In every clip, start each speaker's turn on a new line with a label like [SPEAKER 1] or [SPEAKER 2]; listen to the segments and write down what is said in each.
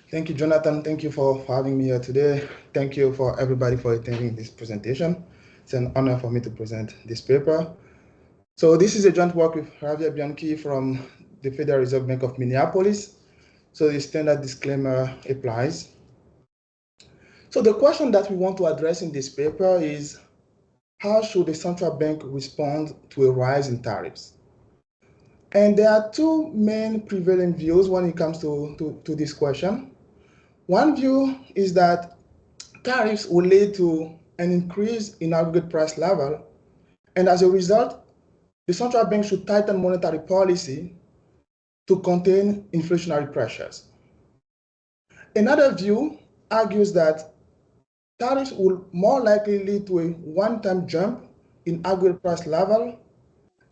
[SPEAKER 1] Thank you, Jonathan. Thank you for having me here today. Thank you for everybody for attending this presentation. It's an honor for me to present this paper. So this is a joint work with Javier Bianchi from the Federal Reserve Bank of Minneapolis. So the standard disclaimer applies. So the question that we want to address in this paper is, how should a central bank respond to a rise in tariffs? And there are two main prevailing views when it comes to this question. One view is that tariffs will lead to an increase in aggregate price level, and as a result, the central bank should tighten monetary policy to contain inflationary pressures. Another view argues that tariffs will more likely lead to a one-time jump in aggregate price level,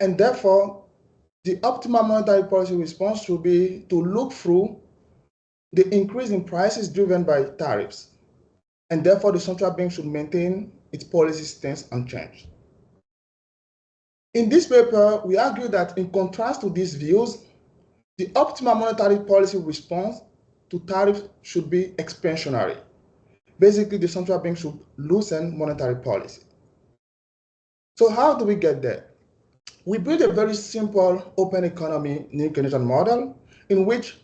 [SPEAKER 1] and therefore, the optimal monetary policy response should be to look through the increase in prices driven by tariffs, and therefore the central bank should maintain its policy stance unchanged. In this paper, we argue that in contrast to these views, the optimal monetary policy response to tariffs should be expansionary. Basically, the central bank should loosen monetary policy. So how do we get there? We build a very simple open economy Keynesian model in which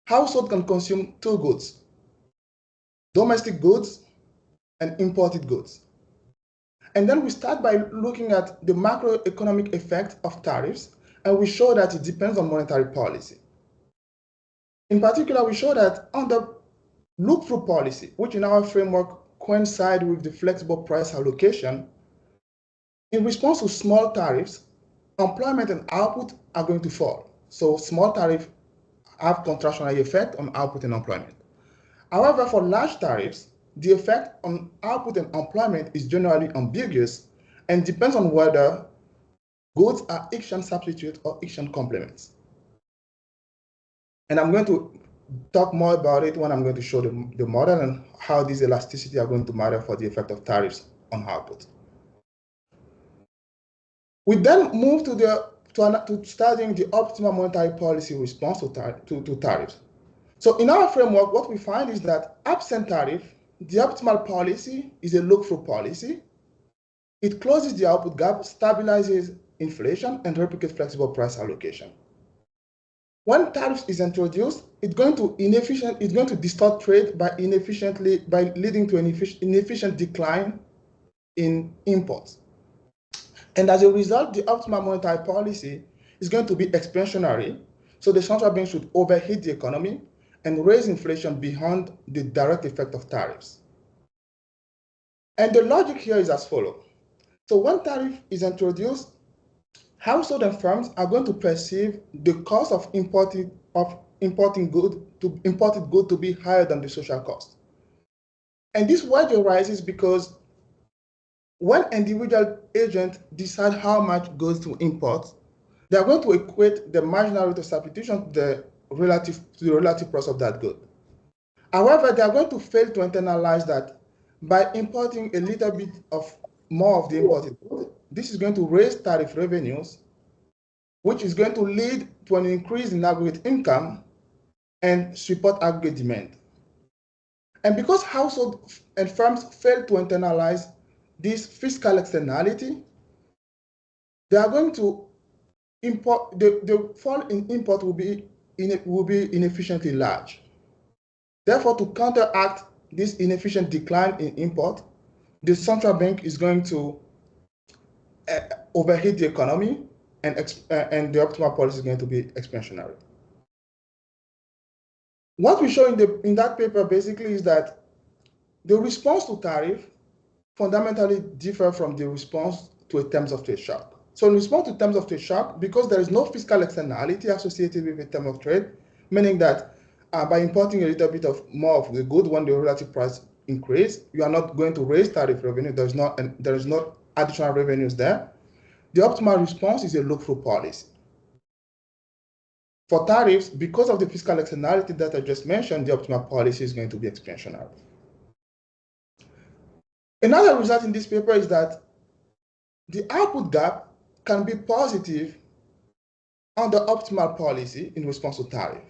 [SPEAKER 1] households can consume two goods: domestic goods and imported goods. And then we start by looking at the macroeconomic effect of tariffs, and we show that it depends on monetary policy. In particular, we show that under look-through policy, which in our framework coincides with the flexible price allocation, in response to small tariffs, employment and output are going to fall. So small tariffs have contractionary effect on output and employment. However, for large tariffs, the effect on output and employment is generally ambiguous and depends on whether goods are exchange substitutes or exchange complements. And I'm going to talk more about it when I'm going to show the model and how these elasticity are going to matter for the effect of tariffs on output. We then move to studying the optimal monetary policy response to tariffs. So in our framework, what we find is that absent tariff, the optimal policy is a look-through policy. It closes the output gap, stabilizes inflation, and replicates flexible price allocation. When tariffs is introduced, it's going to distort trade by leading to an inefficient decline in imports. And as a result, the optimal monetary policy is going to be expansionary. So the central bank should overheat the economy and raise inflation beyond the direct effect of tariffs. And the logic here is as follows. So when tariff is introduced, households and firms are going to perceive the cost of imported good to be higher than the social cost. And this wedge arises because when individual agents decide how much goods to import, they are going to equate the marginal rate of substitution to the relative price of that good. However, they are going to fail to internalize that by importing a little bit more of the imported good, this is going to raise tariff revenues, which is going to lead to an increase in aggregate income and support aggregate demand. And because households and firms fail to internalize this fiscal externality, they are going to import. The fall in import will be inefficiently large. Therefore, to counteract this inefficient decline in import, the central bank is going to overheat the economy, and the optimal policy is going to be expansionary. What we show in that paper basically is that the response to tariff fundamentally differ from the response to a terms of trade shock. So in response to terms of trade shock, because there is no fiscal externality associated with a term of trade, meaning that by importing a little bit more of the good when the relative price increase, you are not going to raise tariff revenue. There is not additional revenues there. The optimal response is a look-through policy. For tariffs, because of the fiscal externality that I just mentioned, the optimal policy is going to be expansionary. Another result in this paper is that the output gap can be positive under optimal policy in response to tariff.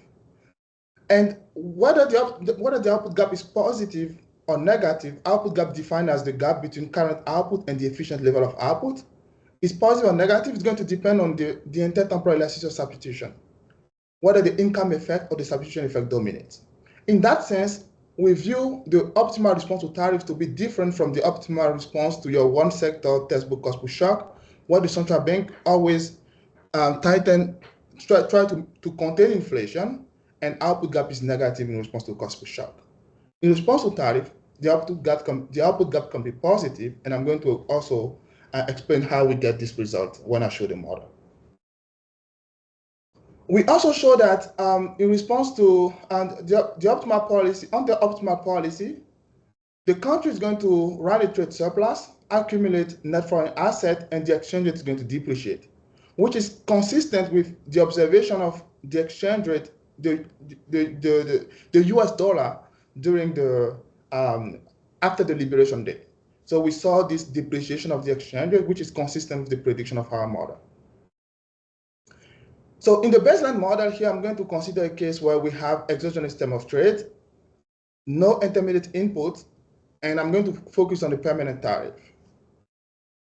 [SPEAKER 1] And whether the output gap is positive or negative, output gap defined as the gap between current output and the efficient level of output, is positive or negative, it's going to depend on the intertemporal elasticity of substitution, whether the income effect or the substitution effect dominates. In that sense, we view the optimal response to tariffs to be different from the optimal response to your one sector textbook cost push shock, where the central bank always try to contain inflation, and output gap is negative in response to cost push shock. In response to tariff, the output gap can be positive, and I'm going to also explain how we get this result when I show the model. We also show that in response to the optimal policy, under optimal policy, the country is going to run a trade surplus, accumulate net foreign asset, and the exchange rate is going to depreciate, which is consistent with the observation of the exchange rate, the US dollar during the after the Liberation Day. So we saw this depreciation of the exchange rate, which is consistent with the prediction of our model. So in the baseline model here, I'm going to consider a case where we have exogenous term of trade, no intermediate input, and I'm going to focus on the permanent tariff.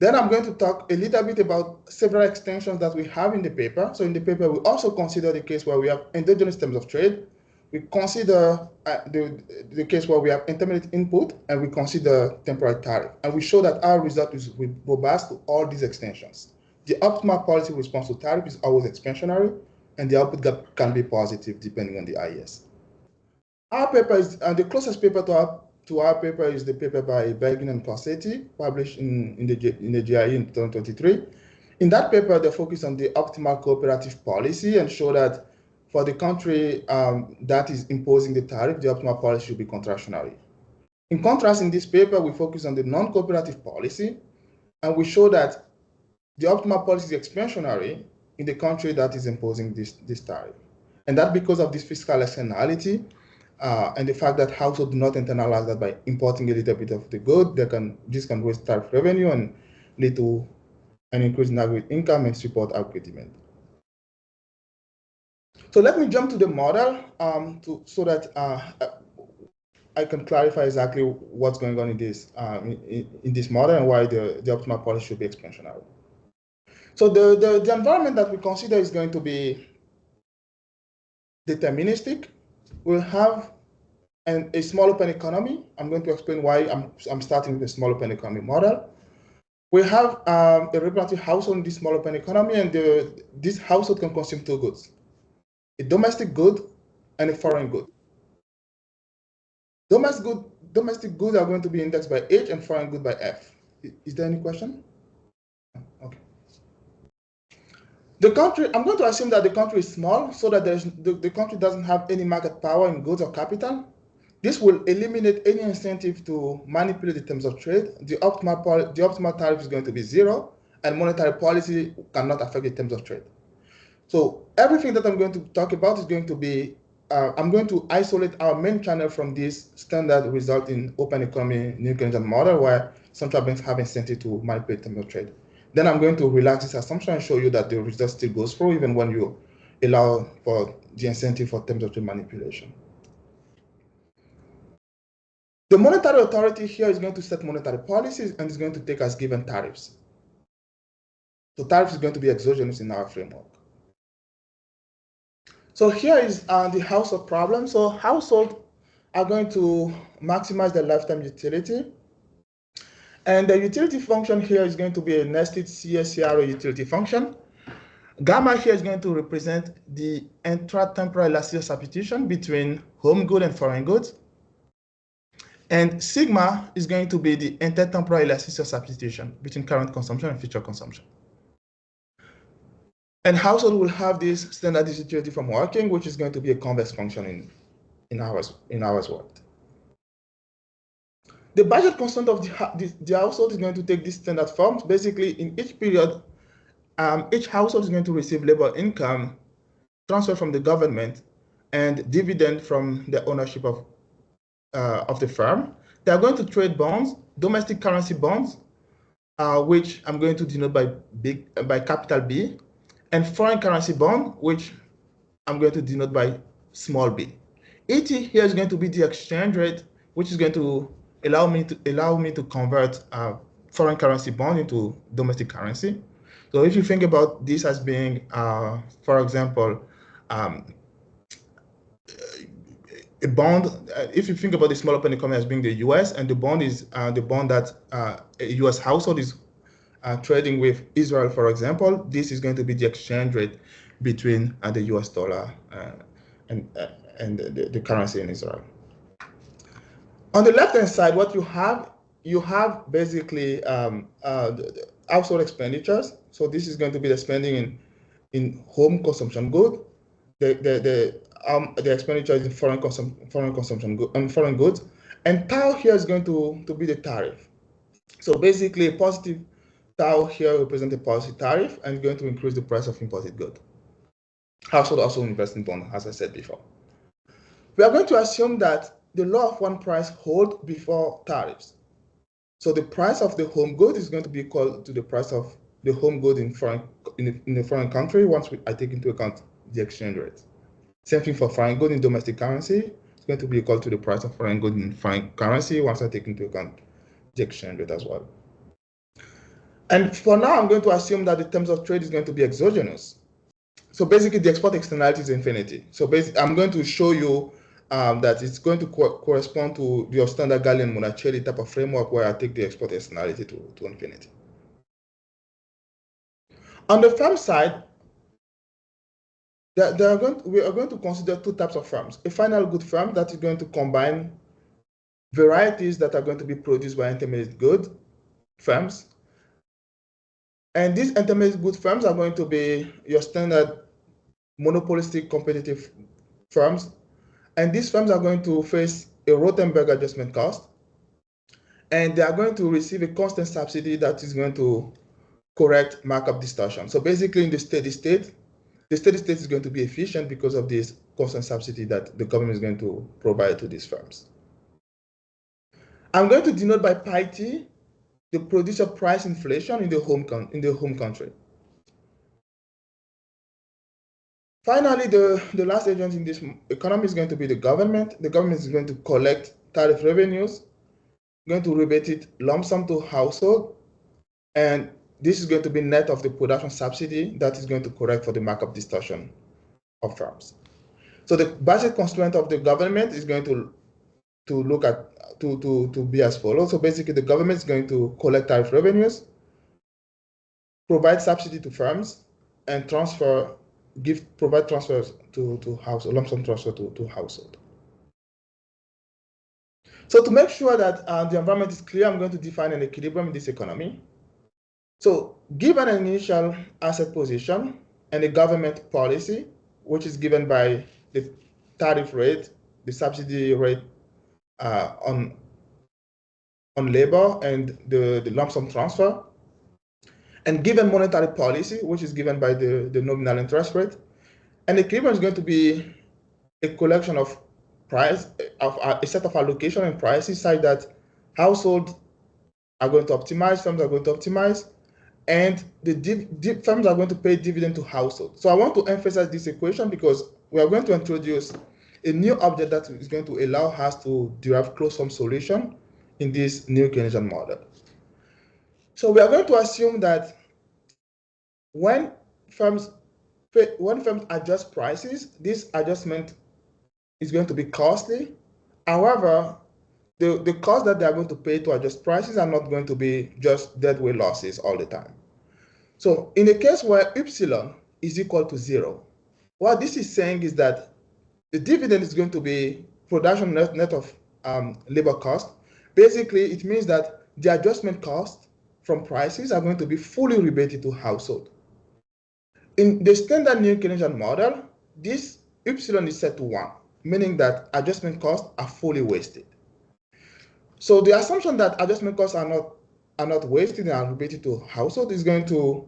[SPEAKER 1] Then I'm going to talk a little bit about several extensions that we have in the paper. So in the paper, we also consider the case where we have endogenous terms of trade. We consider the case where we have intermediate input, and we consider temporary tariff. And we show that our result is robust to all these extensions. The optimal policy response to tariff is always expansionary, and the output gap can be positive depending on the IES. Our paper is, the closest paper to our paper is the paper by Bergin and Corsetti, published in the GIE in 2023. In that paper, they focus on the optimal cooperative policy and show that for the country that is imposing the tariff, the optimal policy should be contractionary. In contrast, in this paper, we focus on the non-cooperative policy, and we show that the optimal policy is expansionary in the country that is imposing this tariff. And that because of this fiscal externality and the fact that households do not internalize that by importing a little bit of the good, this can raise tariff revenue and lead to an increase in aggregate income and support aggregate demand. So let me jump to the model so that I can clarify exactly what's going on in this model and why the optimal policy should be expansionary. So the environment that we consider is going to be deterministic. We'll have a small open economy. I'm going to explain why I'm starting with a small open economy model. We have a representative household in this small open economy, and this household can consume two goods: a domestic good and a foreign good. Domestic goods are going to be indexed by H and foreign good by F. Is there any question? Okay. The country, I'm going to assume that the country is small so that the country doesn't have any market power in goods or capital. This will eliminate any incentive to manipulate the terms of trade. The optimal tariff is going to be zero, and monetary policy cannot affect the terms of trade. So everything that I'm going to talk about is going to be, I'm going to isolate our main channel from this standard result in open economy new Keynesian model where central banks have incentive to manipulate terms of trade. Then I'm going to relax this assumption and show you that the result still goes through even when you allow for the incentive for terms of trade manipulation. The monetary authority here is going to set monetary policies and is going to take as given tariffs. So tariffs is going to be exogenous in our framework. So here is the household problem. So households are going to maximize their lifetime utility. And the utility function here is going to be a nested CSCRO utility function. Gamma here is going to represent the intra-temporal elasticity substitution between home good and foreign goods. And sigma is going to be the intertemporal elasticity substitution between current consumption and future consumption. And household will have this standard utility from working, which is going to be a convex function in hours worked. The budget constant of the household is going to take this standard form. Basically, in each period, each household is going to receive labor income transfer from the government and dividend from the ownership of the firm. They are going to trade bonds, domestic currency bonds, which I'm going to denote by capital B, and foreign currency bond, which I'm going to denote by small b. ET here is going to be the exchange rate, which is going to allow me to convert foreign currency bond into domestic currency. So if you think about this as being, for example, a bond, if you think about the small open economy as being the US, and the bond is the bond that a US household is trading with Israel, for example, this is going to be the exchange rate between the US dollar and the currency in Israel. On the left-hand side, what you have basically the household expenditures. So this is going to be the spending in home consumption good, the expenditure is in foreign consumption good and foreign goods, and tau here is going to be the tariff. So basically, a positive tau here represents a positive tariff and going to increase the price of imported goods. Household also invest in bond, as I said before. We are going to assume that the law of one price holds before tariffs. So the price of the home good is going to be equal to the price of the home good in a foreign country once I take into account the exchange rate. Same thing for foreign good in domestic currency. It's going to be equal to the price of foreign good in foreign currency once I take into account the exchange rate as well. And for now, I'm going to assume that the terms of trade is going to be exogenous. So basically, the export externality is infinity. So basically, I'm going to show you that it's going to correspond to your standard Galilean-Monticelli type of framework where I take the export externality to infinity. On the firm side, we are going to consider two types of firms. A final good firm that is going to combine varieties that are going to be produced by intermediate good firms. And these intermediate good firms are going to be your standard monopolistic competitive firms. And these firms are going to face a Rothenberg adjustment cost. And they are going to receive a constant subsidy that is going to correct markup distortion. So basically in the steady state is going to be efficient because of this constant subsidy that the government is going to provide to these firms. I'm going to denote by pi t the producer price inflation in the home country. Finally, the last agent in this economy is going to be the government. The government is going to collect tariff revenues, going to rebate it lump sum to household, and this is going to be net of the production subsidy that is going to correct for the markup distortion of firms. So the budget constraint of the government is going to look at to be as follows. So basically, the government is going to collect tariff revenues, provide subsidy to firms, and provide transfers to household, lump sum transfer to household. So to make sure that the environment is clear, I'm going to define an equilibrium in this economy. So given an initial asset position and a government policy, which is given by the tariff rate, the subsidy rate on labor, and the lump sum transfer, and given monetary policy, which is given by the nominal interest rate, and equilibrium is going to be a collection of a set of allocation and prices such that households are going to optimize, firms are going to optimize, and the firms are going to pay dividend to households. So I want to emphasize this equation because we are going to introduce a new object that is going to allow us to derive closed form solution in this new Keynesian model. So we are going to assume that when firms adjust prices, this adjustment is going to be costly. However, the cost that they are going to pay to adjust prices are not going to be just deadweight losses all the time. So in a case where epsilon is equal to 0, what this is saying is that the dividend is going to be production net of labor cost. Basically, it means that the adjustment cost from prices are going to be fully rebated to household. In the standard new Keynesian model, this epsilon is set to 1, meaning that adjustment costs are fully wasted. So the assumption that adjustment costs are not wasted and are rebated to household is going to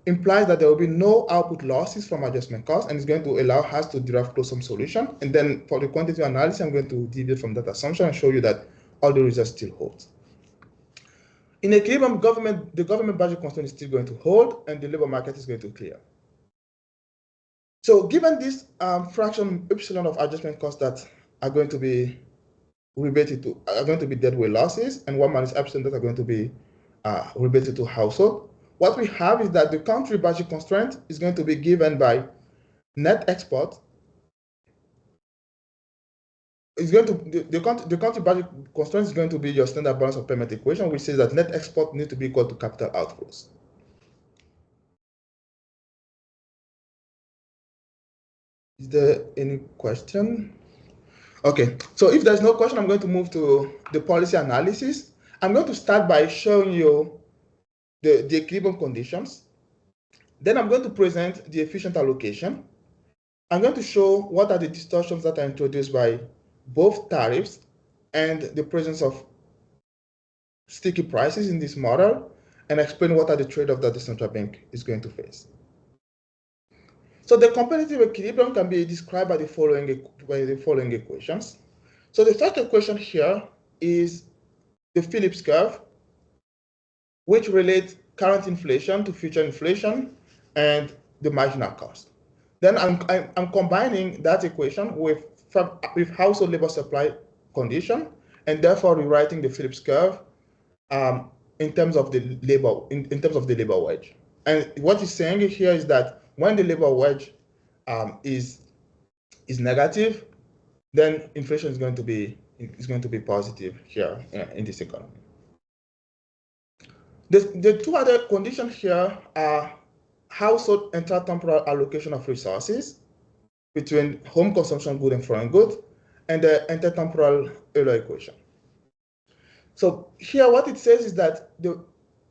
[SPEAKER 1] implies that there will be no output losses from adjustment costs, and it's going to allow us to derive closed form solution. And then for the quantitative analysis, I'm going to deviate from that assumption and show you that all the results still hold. In equilibrium, the government budget constraint is still going to hold, and the labor market is going to clear. So given this fraction epsilon of adjustment costs that are going to be rebated to, are going to be deadweight losses, and 1 minus epsilon that are going to be rebated to household, what we have is that the country budget constraint is going to be given by net export. It's going to the country budget constraint is going to be your standard balance of payment equation, which says that net export needs to be equal to capital outflows. Is there any question? Okay, so if there's no question, I'm going to move to the policy analysis. I'm going to start by showing you the equilibrium conditions. Then I'm going to present the efficient allocation. I'm going to show what are the distortions that are introduced by both tariffs and the presence of sticky prices in this model, and explain what are the trade-offs that the central bank is going to face. So the competitive equilibrium can be described by the following equations. So the first equation here is the Phillips curve, which relates current inflation to future inflation and the marginal cost. Then I'm combining that equation with household labor supply condition, and therefore rewriting the Phillips curve in terms of the labor wage. And what it's saying here is that when the labor wage is negative, then inflation is going to be positive here in this economy. The two other conditions here are household intertemporal allocation of resources between home consumption good and foreign goods, and the intertemporal Euler equation. So here what it says is that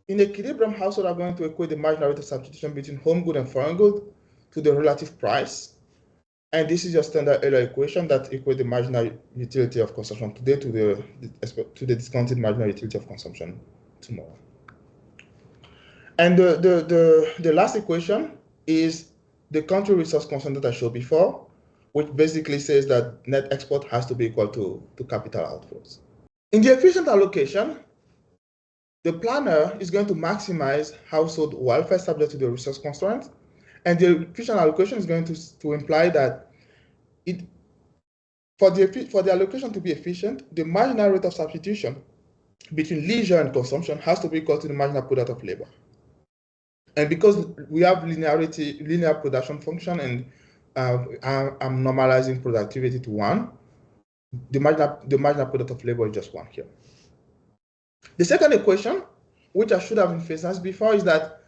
[SPEAKER 1] in equilibrium, households are going to equate the marginal rate of substitution between home good and foreign good to the relative price. And this is your standard Euler equation that equates the marginal utility of consumption today to the discounted marginal utility of consumption tomorrow. And the last equation is the country resource constraint that I showed before, which basically says that net export has to be equal to capital outflows. In the efficient allocation, the planner is going to maximize household welfare subject to the resource constraint, and the efficient allocation is going to imply that for the allocation to be efficient, the marginal rate of substitution between leisure and consumption has to be equal to the marginal product of labor. And because we have linear production function, and I'm normalizing productivity to 1, the marginal product of labor is just 1 here. The second equation, which I should have emphasized before, is that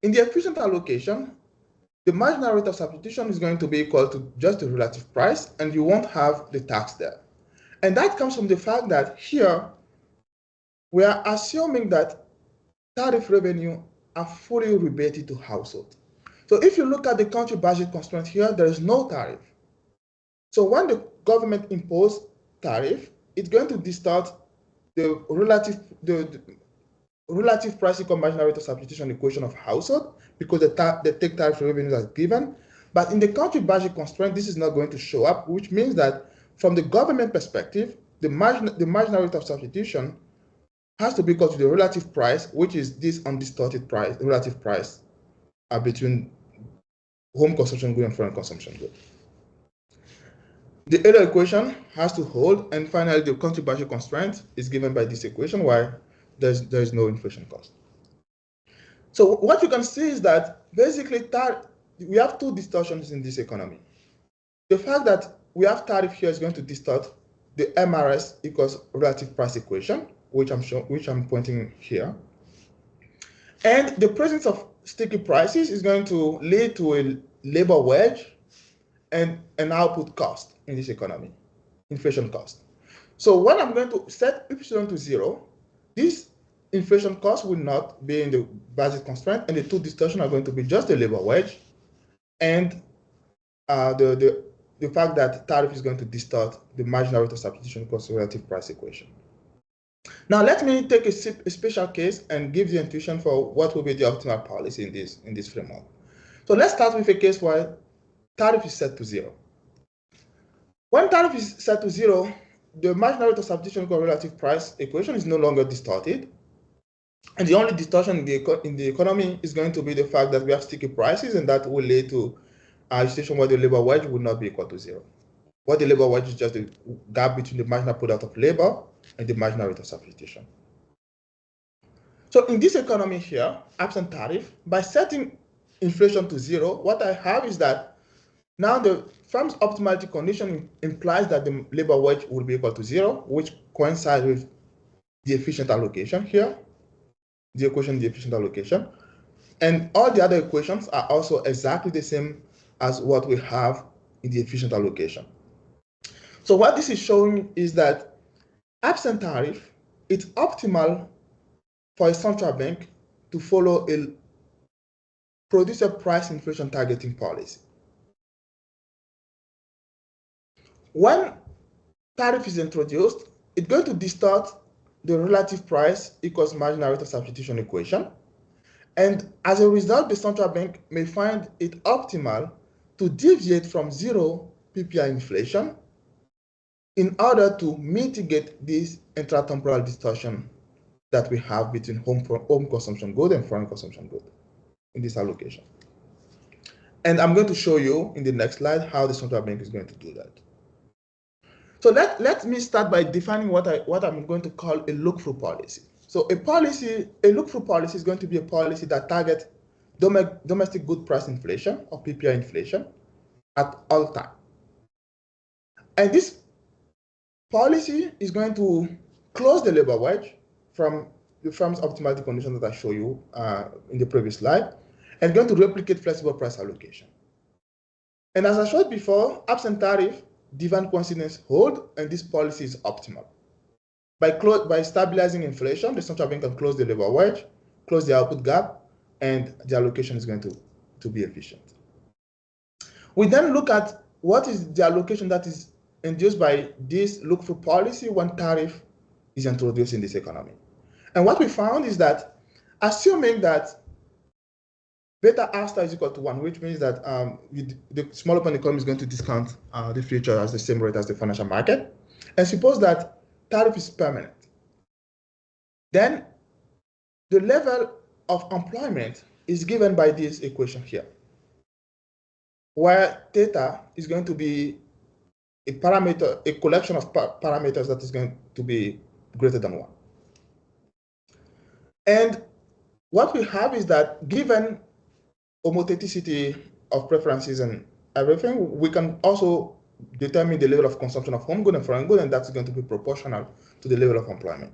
[SPEAKER 1] in the efficient allocation, the marginal rate of substitution is going to be equal to just the relative price, and you won't have the tax there. And that comes from the fact that here, we are assuming that tariff revenue are fully rebated to households. So if you look at the country budget constraint here, there is no tariff. So when the government imposes tariff, it's going to distort the relative price equal marginal rate of substitution equation of household, because the take tariff revenues are given. But in the country budget constraint, this is not going to show up, which means that from the government perspective, the marginal rate of substitution has to be equal to the relative price, which is this undistorted price, relative price between home consumption good and foreign consumption good. The Euler equation has to hold, and finally the country budget constraint is given by this equation where there is no inflation cost. So what you can see is that basically we have two distortions in this economy. The fact that we have tariff here is going to distort the MRS equals relative price equation, which I'm pointing here. And the presence of sticky prices is going to lead to a labor wage and an output cost in this economy, inflation cost. So when I'm going to set epsilon to 0, this inflation cost will not be in the budget constraint, and the two distortions are going to be just the labor wage and the fact that tariff is going to distort the marginal rate of substitution cost relative price equation. Now let me take a special case and give the intuition for what will be the optimal policy in this framework. So let's start with a case where tariff is set to 0. When tariff is set to 0, the marginal rate of substitution equal relative price equation is no longer distorted. And the only distortion in the economy is going to be the fact that we have sticky prices, and that will lead to a situation where the labor wage would not be equal to 0. What the labor wage is just the gap between the marginal product of labor and the marginal rate of substitution. So in this economy here, absent tariff, by setting inflation to 0, what I have is that now the firm's optimality condition implies that the labor wage will be equal to 0, which coincides with the efficient allocation here, the equation, the efficient allocation. And all the other equations are also exactly the same as what we have in the efficient allocation. So what this is showing is that absent tariff, it's optimal for a central bank to follow a producer price inflation targeting policy. When tariff is introduced, it's going to distort the relative price equals marginal rate of substitution equation. And as a result, the central bank may find it optimal to deviate from 0 PPI inflation in order to mitigate this intratemporal distortion that we have between home consumption good and foreign consumption good in this allocation. And I'm going to show you in the next slide how the central bank is going to do that. So let me start by defining what I'm going to call a look-through policy. So a look-through policy is going to be a policy that targets domestic good price inflation or PPI inflation at all time. And this policy is going to close the labor wage from the firm's optimality condition that I showed you in the previous slide, and going to replicate flexible price allocation. And as I showed before, absent tariff, demand coincidence hold, and this policy is optimal. By stabilizing inflation, the central bank can close the labor wage, close the output gap, and the allocation is going to be efficient. We then look at what is the allocation that is induced by this look-through policy when tariff is introduced in this economy. And what we found is that, assuming that beta R star is equal to 1, which means that the small open economy is going to discount the future as the same rate as the financial market, and suppose that tariff is permanent, then the level of employment is given by this equation here, where theta is going to be a collection of parameters that is going to be greater than 1. And what we have is that, given homotheticity of preferences and everything, we can also determine the level of consumption of home good and foreign good, and that's going to be proportional to the level of employment.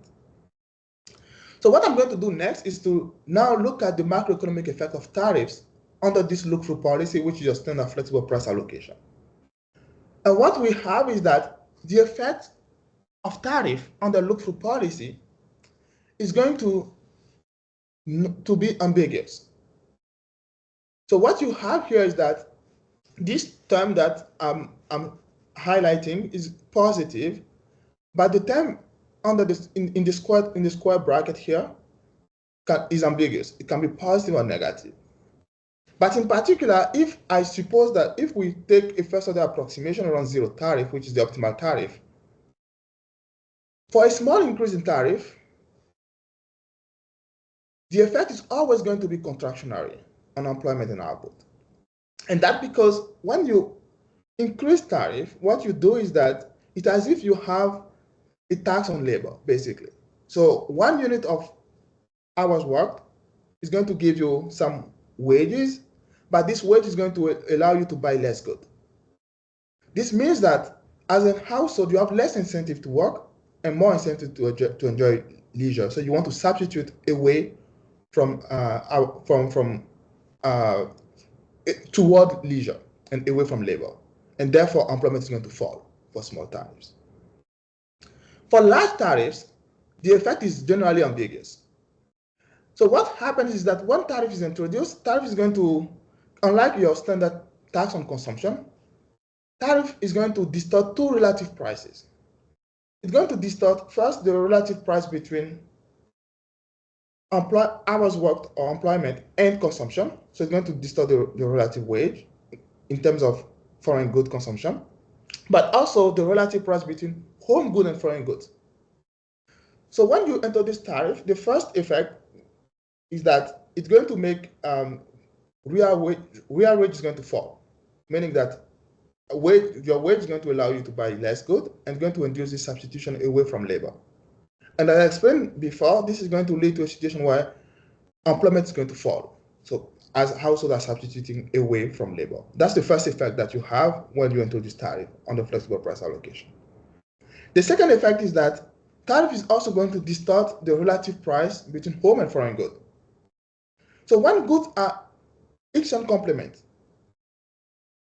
[SPEAKER 1] So what I'm going to do next is to now look at the macroeconomic effect of tariffs under this look-through policy, which is your standard flexible price allocation. And what we have is that the effect of tariff under look-through policy is going to be ambiguous. So what you have here is that this term that I'm highlighting is positive, but the term under this in the square bracket here is ambiguous. It can be positive or negative. But in particular, if I suppose that if we take a first order approximation around 0 tariff, which is the optimal tariff, for a small increase in tariff, the effect is always going to be contractionary on employment and output. And that's because when you increase tariff, what you do is that it's as if you have a tax on labor, basically. So 1 unit of hours worked is going to give you some wages, but this wage is going to allow you to buy less good. This means that as a household, you have less incentive to work and more incentive to enjoy leisure. So you want to substitute away toward leisure and away from labor. And therefore, employment is going to fall for small tariffs. For large tariffs, the effect is generally ambiguous. So what happens is that when tariff is introduced, tariff is going to, unlike your standard tax on consumption, tariff is going to distort two relative prices. It's going to distort first the relative price between hours worked or employment and consumption. So it's going to distort the relative wage in terms of foreign good consumption, but also the relative price between home good and foreign goods. So when you enter this tariff, the first effect is that it's going to make real wage is going to fall. meaning that your wage is going to allow you to buy less good and going to induce this substitution away from labor. And as I explained before, this is going to lead to a situation where employment is going to fall. So as households are substituting away from labor. That's the first effect that you have when you introduce tariff on the flexible price allocation. The second effect is that tariff is also going to distort the relative price between home and foreign goods. So when goods are exchange complement,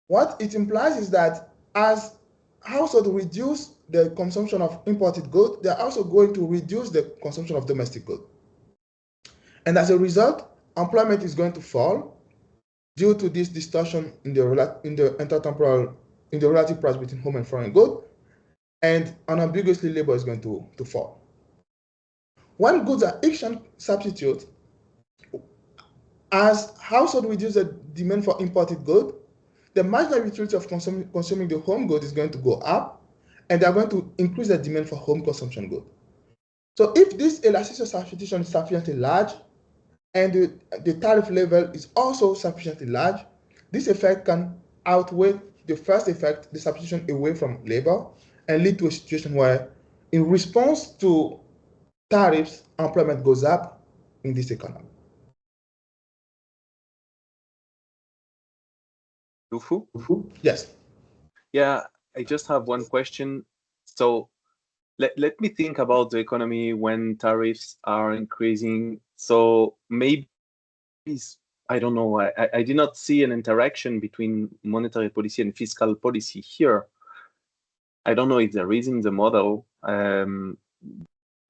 [SPEAKER 1] what it implies is that as households reduce the consumption of imported goods, they're also going to reduce the consumption of domestic goods. And as a result, employment is going to fall due to this distortion in the relative price between home and foreign goods, and unambiguously labor is going to fall. When goods are exchange substitute, as households reduce the demand for imported goods, the marginal utility of consuming the home good is going to go up, and they are going to increase the demand for home consumption goods. So if this elasticity of substitution is sufficiently large, and the tariff level is also sufficiently large, this effect can outweigh the first effect, the substitution away from labor, and lead to a situation where, in response to tariffs, employment goes up in this economy.
[SPEAKER 2] Louphou?
[SPEAKER 1] Yes.
[SPEAKER 2] Yeah, I just have one question. So let me think about the economy when tariffs are increasing. So maybe, I don't know, I did not see an interaction between monetary policy and fiscal policy here. I don't know if there is in the model,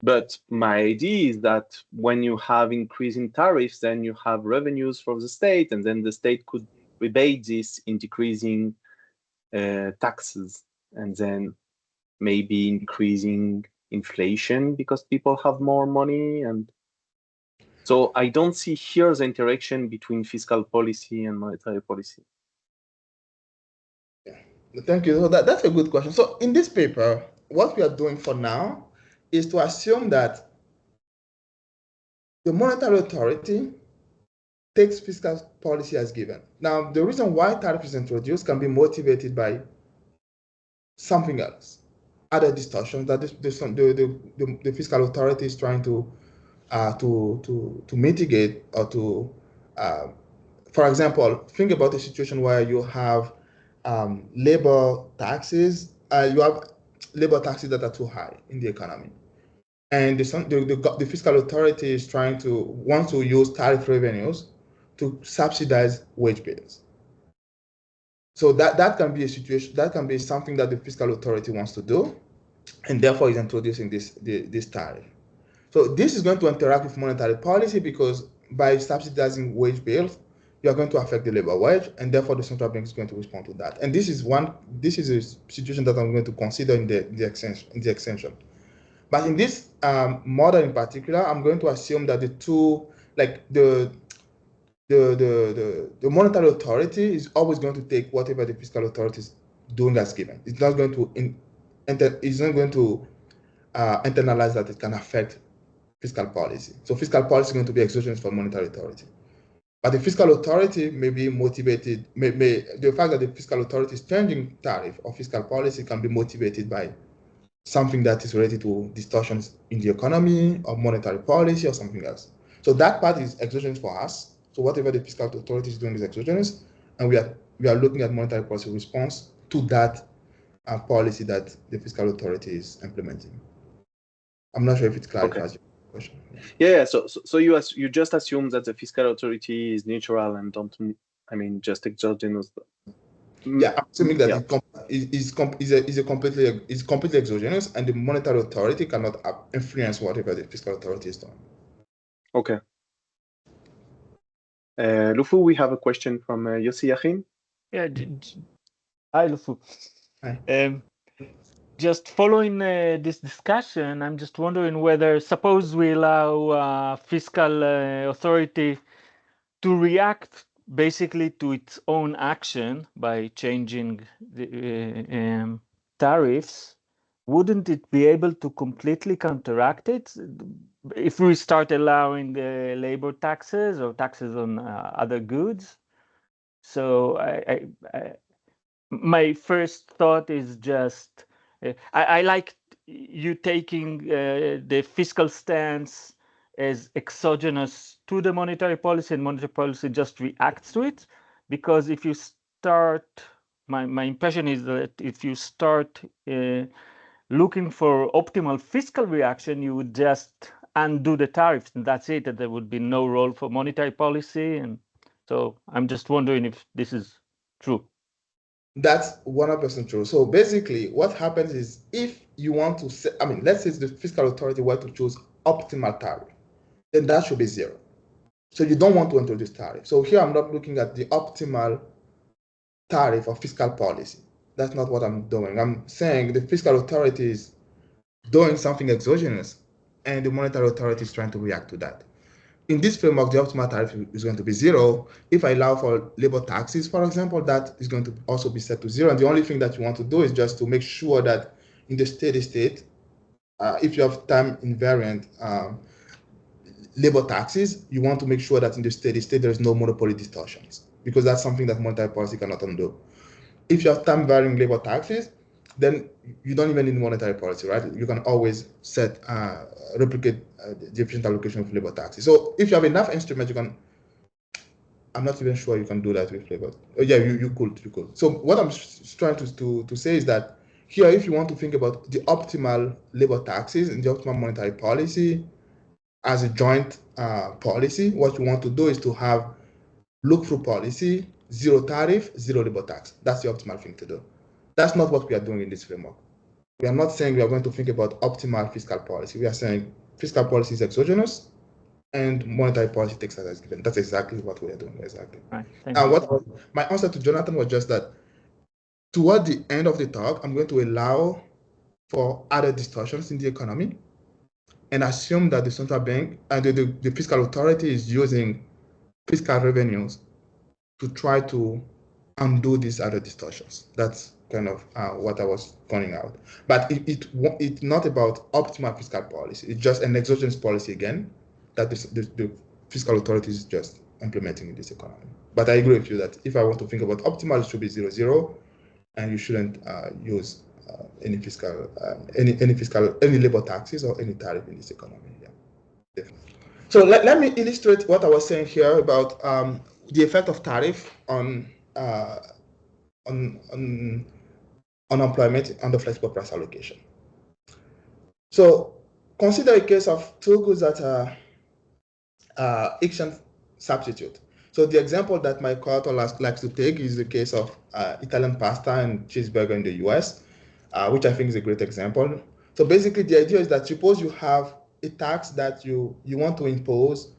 [SPEAKER 2] but my idea is that when you have increasing tariffs, then you have revenues for the state, and then the state could rebate this in decreasing taxes, and then maybe increasing inflation because people have more money. And so I don't see here the interaction between fiscal policy and monetary policy.
[SPEAKER 1] Yeah. Thank you. So that's a good question. So in this paper, what we are doing for now is to assume that the monetary authority takes fiscal policy as given. Now, the reason why tariff is introduced can be motivated by something else, other distortions that the fiscal authority is trying to mitigate or to, for example, think about a situation where you have labor taxes. You have labor taxes that are too high in the economy, and the fiscal authority is wants to use tariff revenues to subsidize wage bills. So that can be a situation, that can be something that the fiscal authority wants to do, and therefore is introducing this tariff. So this is going to interact with monetary policy, because by subsidizing wage bills, you are going to affect the labor wage, and therefore the central bank is going to respond to that. And this is a situation that I'm going to consider in the extension. But in this model in particular, I'm going to assume that the monetary authority is always going to take whatever the fiscal authority is doing as given. It's not going to internalize that it can affect fiscal policy. So fiscal policy is going to be exogenous for monetary authority. But the fiscal authority may be motivated, the fact that the fiscal authority is changing tariff or fiscal policy can be motivated by something that is related to distortions in the economy or monetary policy or something else. So that part is exogenous for us. So whatever the fiscal authority is doing is exogenous, and we are looking at monetary policy response to that policy that the fiscal authority is implementing. I'm not sure if it clarifies your question.
[SPEAKER 2] Yeah. So you just assume that the fiscal authority is neutral and just exogenous.
[SPEAKER 1] Yeah, I'm assuming that it is completely exogenous, and the monetary authority cannot influence whatever the fiscal authority is doing.
[SPEAKER 2] Okay. Louphou, we have a question from Yossi Yachin.
[SPEAKER 3] Yeah. Hi, Louphou.
[SPEAKER 1] Hi.
[SPEAKER 3] Just following this discussion, I'm just wondering whether, suppose we allow fiscal authority to react basically to its own action by changing the tariffs, wouldn't it be able to completely counteract it if we start allowing the labor taxes or taxes on other goods? So my first thought is just I like you taking the fiscal stance as exogenous to the monetary policy, and monetary policy just reacts to it. Because if you start, my impression is that if you start looking for optimal fiscal reaction, you would just undo the tariffs, and that's it, and there would be no role for monetary policy. And so I'm just wondering if this is true.
[SPEAKER 1] That's 100% true. So basically, what happens is if you want to say, I mean, let's say the fiscal authority were to choose optimal tariff, then that should be 0. So you don't want to introduce tariff. So here I'm not looking at the optimal tariff or fiscal policy. That's not what I'm doing. I'm saying the fiscal authority is doing something exogenous, and the monetary authority is trying to react to that. In this framework, the optimal tariff is going to be 0. If I allow for labor taxes, for example, that is going to also be set to 0. And the only thing that you want to do is just to make sure that in the steady state, if you have time invariant labor taxes, you want to make sure that in the steady state, there is no monopoly distortions, because that's something that monetary policy cannot undo. If you have time varying labor taxes, then you don't even need monetary policy, right? You can always set, replicate the efficient allocation of labor taxes. So if you have enough instruments, you can, I'm not even sure you can do that with labor. Yeah, you could. So what I'm trying to say is that here, if you want to think about the optimal labor taxes and the optimal monetary policy as a joint policy, what you want to do is to have look-through policy, 0 tariff, 0 labor tax. That's the optimal thing to do. That's not what we are doing in this framework. We are not saying we are going to think about optimal fiscal policy. We are saying fiscal policy is exogenous and monetary policy takes that as given. That's exactly what we are doing. Exactly.
[SPEAKER 3] Right.
[SPEAKER 1] And my answer to Jonathan was just that toward the end of the talk, I'm going to allow for other distortions in the economy and assume that the central bank and the fiscal authority is using fiscal revenues to try to undo these other distortions. That's kind of what I was pointing out. But it's not about optimal fiscal policy. It's just an exogenous policy again that the fiscal authority is just implementing in this economy. But I agree with you that if I want to think about optimal, it should be 0-0, and you shouldn't use any labor taxes or any tariff in this economy. Yeah, definitely. So let me illustrate what I was saying here about the effect of tariff on unemployment and the flexible price allocation. So consider a case of 2 goods that are exchange substitute. So the example that my co-author likes to take is the case of Italian pasta and cheeseburger in the US, which I think is a great example. So basically the idea is that suppose you have a tax that you want to impose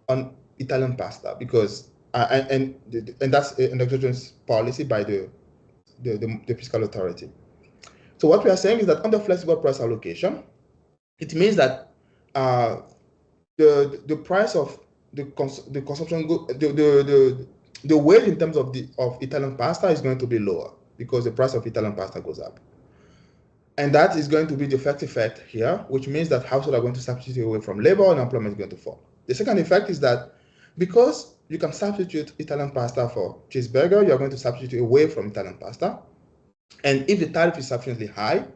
[SPEAKER 1] on Italian pasta because and that's an exogenous policy by the fiscal authority. So what we are saying is that under flexible price allocation, it means that the price of the consumption the weight in terms of Italian pasta is going to be lower because the price of Italian pasta goes up. And that is going to be the first effect here, which means that households are going to substitute away from labor and employment is going to fall. The second effect is that because you can substitute Italian pasta for cheeseburger, you're going to substitute away from Italian pasta. And if the tariff is sufficiently high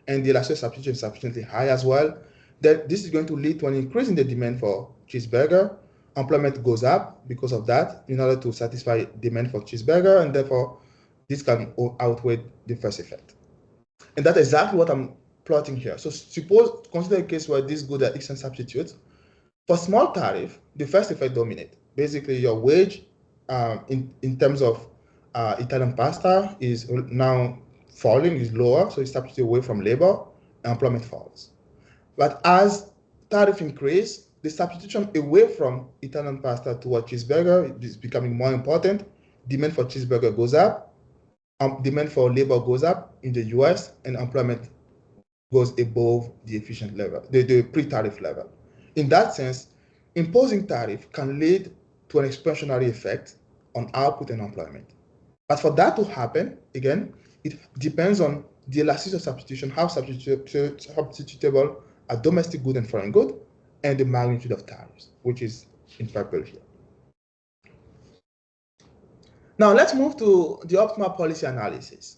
[SPEAKER 1] and the elastic substitution is sufficiently high as well, then this is going to lead to an increase in the demand for cheeseburger. Employment goes up because of that in order to satisfy demand for cheeseburger, and therefore this can outweigh the first effect. And that's exactly what I'm plotting here. So consider a case where this good are exchange substitutes. For small tariff, the first effect dominates. Basically, your wage in terms of Italian pasta is now falling, is lower, so it's substituted away from labor, and employment falls. But as tariff increase, the substitution away from Italian pasta toward cheeseburger is becoming more important. Demand for cheeseburger goes up. Demand for labor goes up in the US, and employment goes above the efficient level, the pre-tariff level. In that sense, imposing tariff can lead to an expansionary effect on output and employment. But for that to happen, again, it depends on the elasticity of substitution, how substitutable are domestic good and foreign good, and the magnitude of tariffs, which is in purple here. Now let's move to the optimal policy analysis.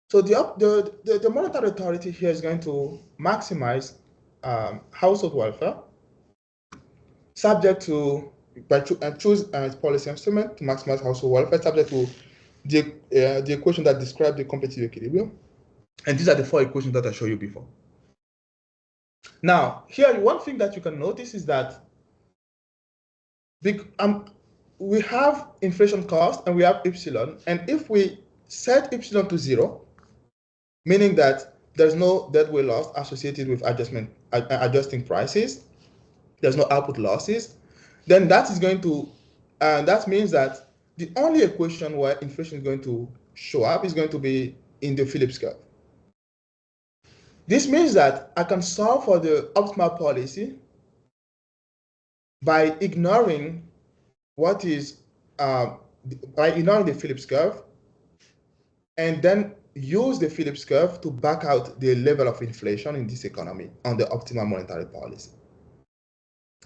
[SPEAKER 1] So the monetary authority here is going to maximize household welfare, subject to choose its policy instrument to maximize household welfare, subject to the equation that describe the competitive equilibrium. And these are the 4 equations that I showed you before. Now, here, one thing that you can notice is that we have inflation cost and we have epsilon. And if we set epsilon to 0, meaning that there's no deadweight loss associated with adjusting prices, there's no output losses, then that is going to, that means that the only equation where inflation is going to show up is going to be in the Phillips curve. This means that I can solve for the optimal policy by ignoring what is, by ignoring the Phillips curve, and then use the Phillips curve to back out the level of inflation in this economy on the optimal monetary policy.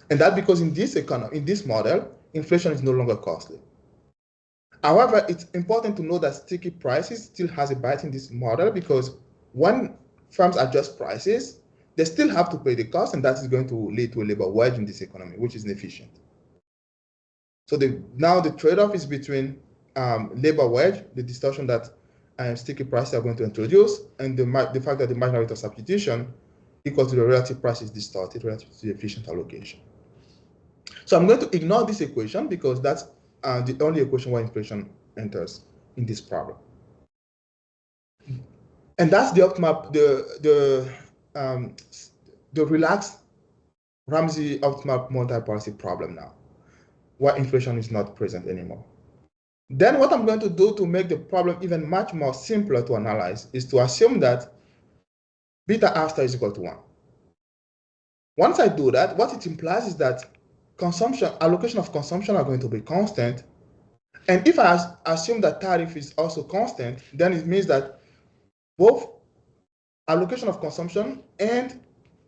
[SPEAKER 1] And that's because in this economy, in this model, inflation is no longer costly. However, it's important to know that sticky prices still has a bite in this model, because when firms adjust prices, they still have to pay the cost, and that is going to lead to a labor wage in this economy, which is inefficient. So now the trade-off is between labor wage, the distortion that sticky prices are going to introduce, and the fact that the marginal rate of substitution equal to the relative price is distorted relative to the efficient allocation. So I'm going to ignore this equation because that's the only equation where inflation enters in this problem. And that's the optimal, the relaxed Ramsey optimal monetary policy problem now, where inflation is not present anymore. Then what I'm going to do to make the problem even much more simpler to analyze is to assume that beta after is equal to 1. Once I do that, what it implies is that allocation of consumption are going to be constant. And if I assume that tariff is also constant, then it means that both allocation of consumption and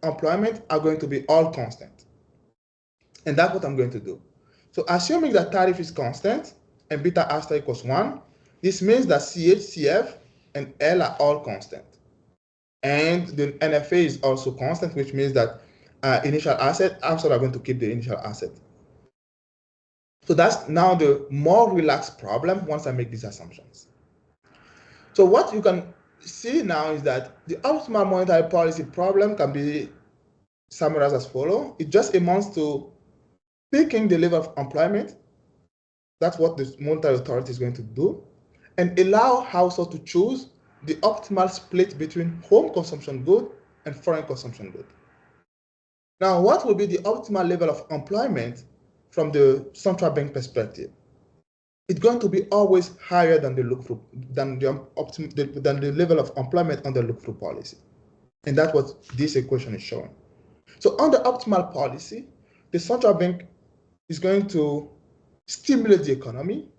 [SPEAKER 1] employment are going to be all constant. And that's what I'm going to do. So assuming that tariff is constant and beta after equals 1, this means that CH, CF, and L are all constant. And the NFA is also constant, which means that initial asset, also are going to keep the initial asset. So that's now the more relaxed problem once I make these assumptions. So what you can see now is that the optimal monetary policy problem can be summarized as follows. It just amounts to picking the level of employment. That's what the monetary authority is going to do, and allow households to choose the optimal split between home consumption good and foreign consumption good. Now, what will be the optimal level of employment from the central bank perspective? It's going to be always higher than the look-through, than the level of employment on the look-through policy. And that's what this equation is showing. So on the optimal policy, the central bank is going to stimulate the economy,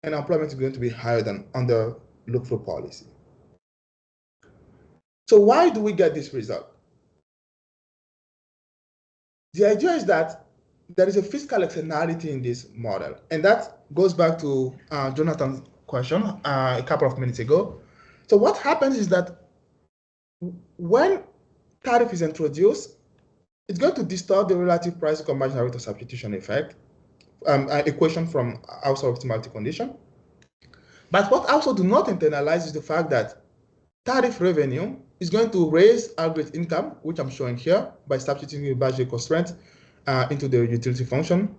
[SPEAKER 1] and employment is going to be higher than on the look-through policy. So why do we get this result? The idea is that there is a fiscal externality in this model, and that goes back to Jonathan's question a couple of minutes ago. So what happens is that when tariff is introduced, it's going to distort the relative price to marginal rate of substitution effect, equation from household optimality condition. But what also do not internalize is the fact that tariff revenue is going to raise aggregate income, which I'm showing here, by substituting the budget constraint into the utility function,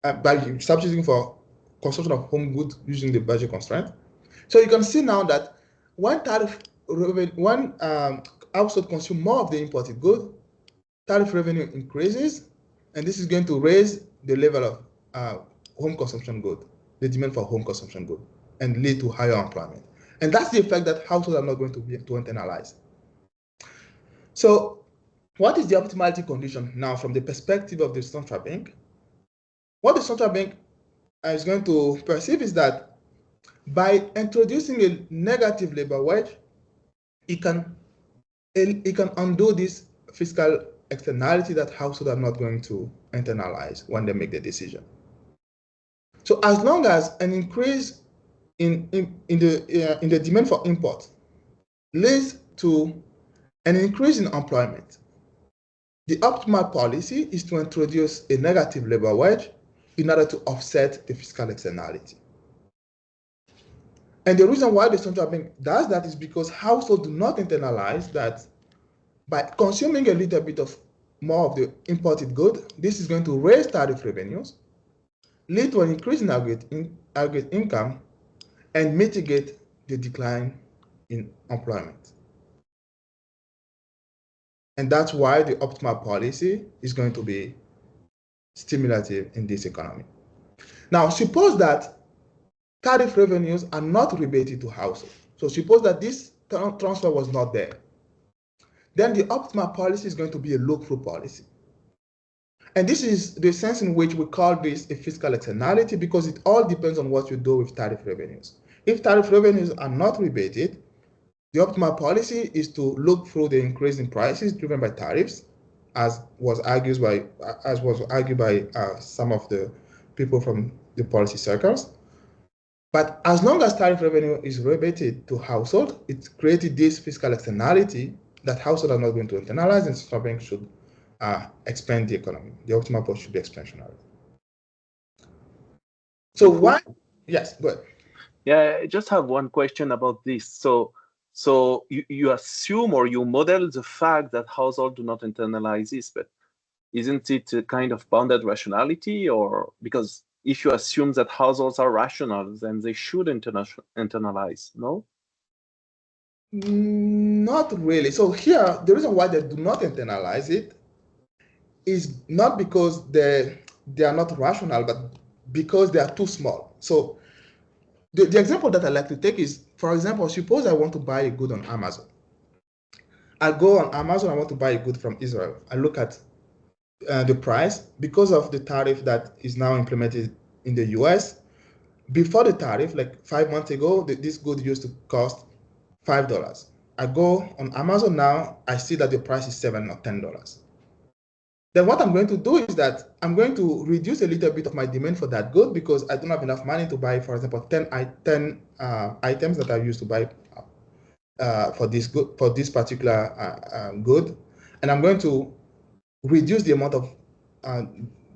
[SPEAKER 1] by substituting for consumption of home goods using the budget constraint. So you can see now that when household consume more of the imported good, tariff revenue increases, and this is going to raise the level of home consumption good, the demand for home consumption good, and lead to higher employment. And that's the effect that households are not going to be to internalize. So what is the optimality condition now from the perspective of the central bank? What the central bank is going to perceive is that by introducing a negative labor wage, it can undo this fiscal externality that households are not going to internalize when they make the decision. So as long as an increase in the demand for import leads to an increase in employment. The optimal policy is to introduce a negative labor wage in order to offset the fiscal externality. And the reason why the central bank does that is because households do not internalize that by consuming a little bit of more of the imported good, this is going to raise tariff revenues, lead to an increase in aggregate income, and mitigate the decline in employment. And that's why the optimal policy is going to be stimulative in this economy. Now, suppose that tariff revenues are not rebated to households. So suppose that this transfer was not there. Then the optimal policy is going to be a look-through policy. And this is the sense in which we call this a fiscal externality, because it all depends on what you do with tariff revenues. If tariff revenues are not rebated, the optimal policy is to look through the increase in prices driven by tariffs, as was argued by some of the people from the policy circles. But as long as tariff revenue is rebated to household, it's created this fiscal externality that households are not going to internalize, and central bank should expand the economy. The optimal policy should be expansionary. So why? Yes, go ahead.
[SPEAKER 2] Yeah, I just have one question about this. So you assume or you model the fact that households do not internalize this, but isn't it a kind of bounded rationality? Or because if you assume that households are rational, then they should internalize, no?
[SPEAKER 1] Not really. So here, the reason why they do not internalize it is not because they are not rational, but because they are too small. So the example that I like to take is, for example, suppose I want to buy a good on Amazon. I go on Amazon, I want to buy a good from Israel. I look at the price because of the tariff that is now implemented in the US. Before the tariff, like 5 months ago, this good used to cost $5. I go on Amazon now, I see that the price is $7 or $10. Then what I'm going to do is that I'm going to reduce a little bit of my demand for that good because I don't have enough money to buy, for example, 10 items that I used to buy for this particular good, and I'm going to reduce the amount of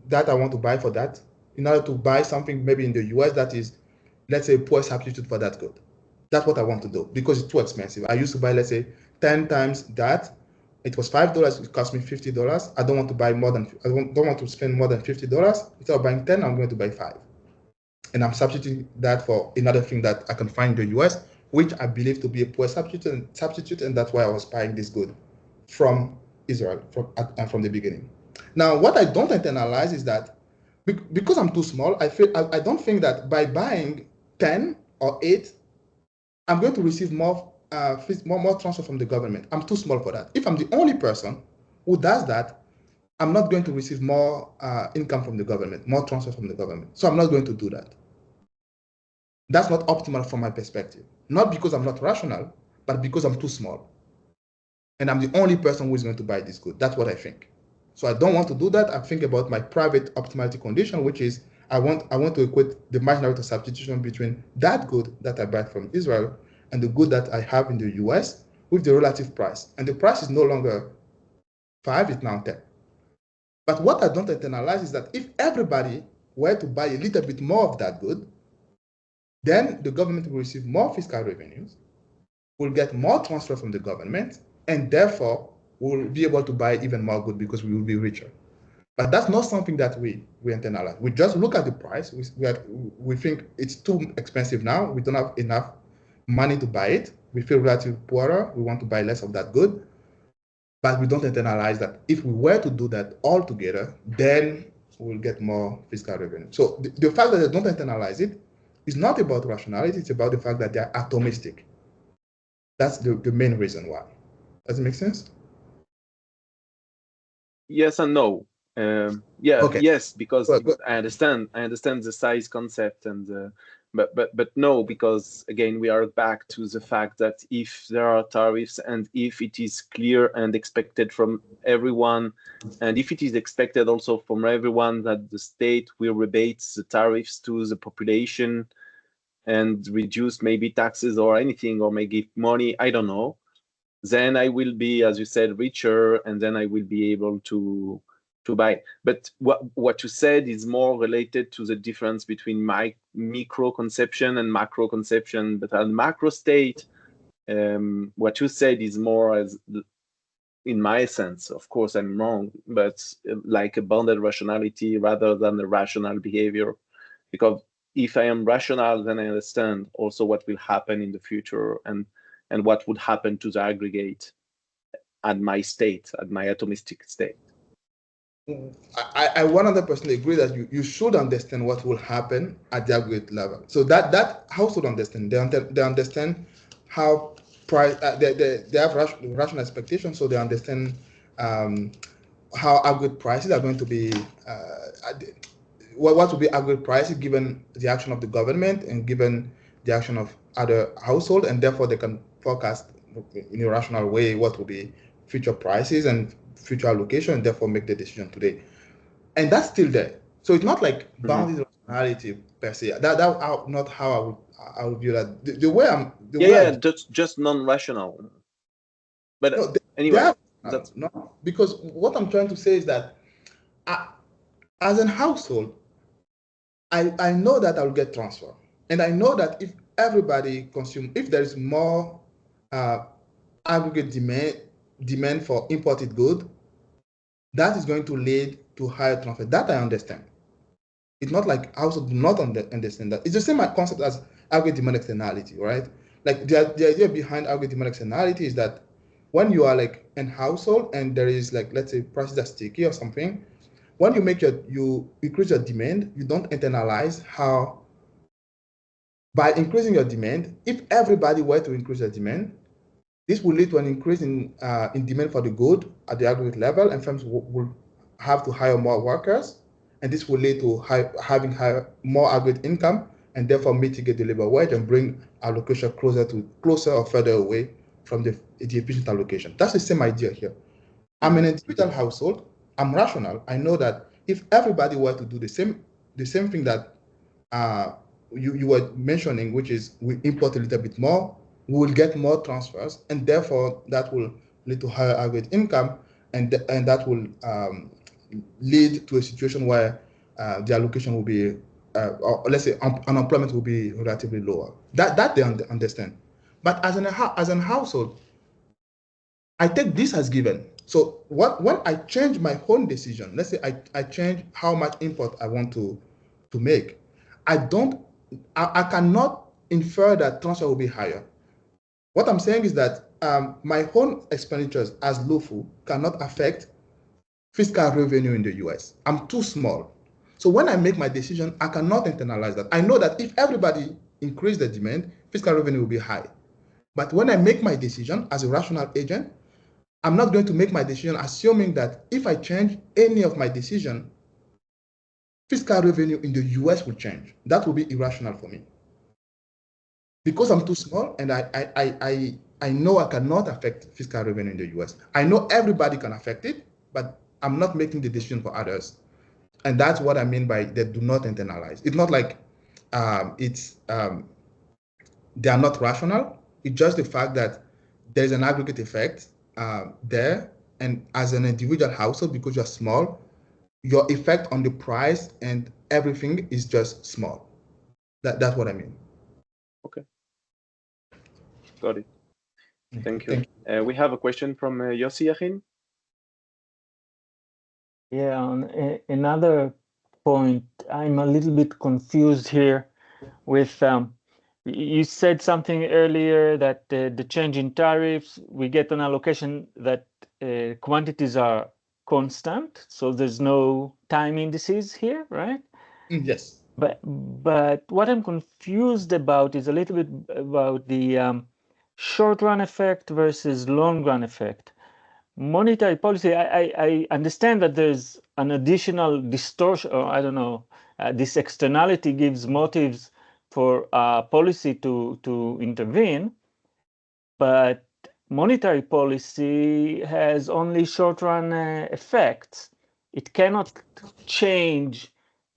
[SPEAKER 1] that I want to buy for that in order to buy something maybe in the US that is, let's say, poor substitute for that good. That's what I want to do because it's too expensive. I used to buy, let's say, 10 times that. It was $5. It cost me $50. I don't want to buy more than. I don't want to spend more than $50. Instead of buying 10, I'm going to buy 5, and I'm substituting that for another thing that I can find in the US, which I believe to be a poor substitute, and that's why I was buying this good from Israel from the beginning. Now, what I don't internalize is that because I'm too small, I don't think that by buying 10 or 8, I'm going to receive more transfer from the government. I'm too small for that. If I'm the only person who does that, I'm not going to receive more income from the government, more transfer from the government. So I'm not going to do that. That's not optimal from my perspective. Not because I'm not rational, but because I'm too small. And I'm the only person who is going to buy this good. That's what I think. So I don't want to do that. I think about my private optimality condition, which is I want to equate the marginal rate of substitution between that good that I buy from Israel and the good that I have in the US with the relative price. And the price is no longer 5, it's now 10. But what I don't internalize is that if everybody were to buy a little bit more of that good, then the government will receive more fiscal revenues, will get more transfer from the government, and therefore we'll be able to buy even more good because we will be richer. But that's not something that we internalize. We just look at the price. We think it's too expensive now. We don't have enough money to buy it. We feel relatively poorer. We want to buy less of that good. But we don't internalize that if we were to do that all together, then we'll get more fiscal revenue. So the fact that they don't internalize it is not about rationality. It's about the fact that they're atomistic. That's the main reason why. Does it make sense?
[SPEAKER 2] Yes and no.
[SPEAKER 1] Okay.
[SPEAKER 2] Yes, because I understand the size concept, and but no, because again we are back to the fact that if there are tariffs and if it is clear and expected from everyone, and if it is expected also from everyone that the state will rebate the tariffs to the population, and reduce maybe taxes or anything, or maybe money, I don't know, then I will be, as you said, richer, and then I will be able to buy. But what you said is more related to the difference between my micro conception and macro conception. But at macro state, what you said is more as, in my sense, of course I'm wrong, but like a bounded rationality rather than a rational behavior. Because if I am rational, then I understand also what will happen in the future and what would happen to the aggregate at my state, at my atomistic state.
[SPEAKER 1] I 100% agree that you should understand what will happen at the aggregate level. So that household understand, they understand how price, they have rational expectations, so they understand how aggregate prices are going to be, what will be aggregate prices given the action of the government and given the action of other households, and therefore they can forecast in a rational way what will be future prices and future allocation, and therefore make the decision today. And that's still there. So it's not like bounded rationality per se. That's not how I would view that. The way I'm,
[SPEAKER 2] just non-rational. But
[SPEAKER 1] no,
[SPEAKER 2] anyway,
[SPEAKER 1] no, because what I'm trying to say is that as a household, I know that I will get transfer, and I know that if everybody consume, if there is more aggregate demand for imported good, that is going to lead to higher transfer. That I understand. It's not like households do not understand that. It's the same concept as aggregate demand externality, right? Like the idea behind aggregate demand externality is that when you are like in household and there is like, let's say prices are sticky or something, when you increase your demand, you don't internalize how by increasing your demand, if everybody were to increase their demand, this will lead to an increase in demand for the good at the aggregate level, and firms will have to hire more workers, and this will lead to having more aggregate income, and therefore mitigate the labor wage and bring allocation closer or further away from the efficient allocation. That's the same idea here. I'm an individual household. I'm rational. I know that if everybody were to do the same thing that you were mentioning, which is we import a little bit more, we will get more transfers, and therefore that will lead to higher aggregate income, and that will lead to a situation where the allocation will be, or let's say unemployment will be relatively lower. That they understand. But as an household, I take this as given. So when I change my own decision, let's say I change how much import I want to make, I cannot infer that transfer will be higher. What I'm saying is that my own expenditures as Louphou cannot affect fiscal revenue in the US. I'm too small. So when I make my decision, I cannot internalize that. I know that if everybody increase the demand, fiscal revenue will be high. But when I make my decision as a rational agent, I'm not going to make my decision assuming that if I change any of my decision, fiscal revenue in the US will change. That will be irrational for me. Because I'm too small, and I know I cannot affect fiscal revenue in the US. I know everybody can affect it, but I'm not making the decision for others. And that's what I mean by they do not internalize. It's not like they are not rational. It's just the fact that there's an aggregate effect there, and as an individual household, because you're small, your effect on the price and everything is just small. That's what I mean.
[SPEAKER 2] Okay. Got it. Thank you. We have a question from Yossi Yachin.
[SPEAKER 3] Yeah, on another point, I'm a little bit confused here with, you said something earlier that the change in tariffs, we get an allocation that quantities are constant, so there's no time indices here, right?
[SPEAKER 1] Yes.
[SPEAKER 3] But what I'm confused about is a little bit about the short run effect versus long run effect. Monetary policy, I understand that there's an additional distortion, or I don't know, this externality gives motives for policy to intervene, but monetary policy has only short-run effects. It cannot change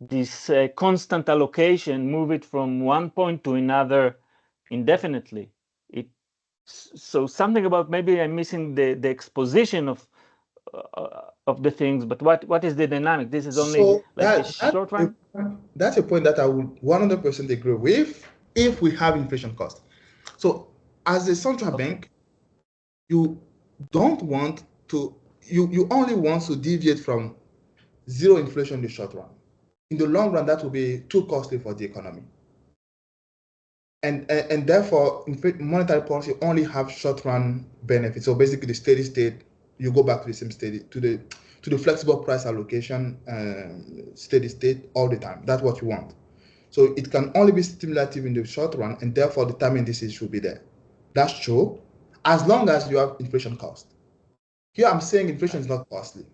[SPEAKER 3] this constant allocation, move it from one point to another indefinitely. So something about, maybe I'm missing the exposition of the things, but what is the dynamic? This is only
[SPEAKER 1] So
[SPEAKER 3] like a short run?
[SPEAKER 1] that's a point that I would 100% agree with if we have inflation cost. So as a central bank, you don't want to, you only want to deviate from zero inflation in the short run. In the long run, that will be too costly for the economy. And therefore, monetary policy only have short-run benefits. So basically, the steady state, you go back to the same steady, to the flexible price allocation steady state all the time. That's what you want. So it can only be stimulative in the short run, and therefore the time indices should be there. That's true, as long as you have inflation cost. Here I'm saying inflation is not costly.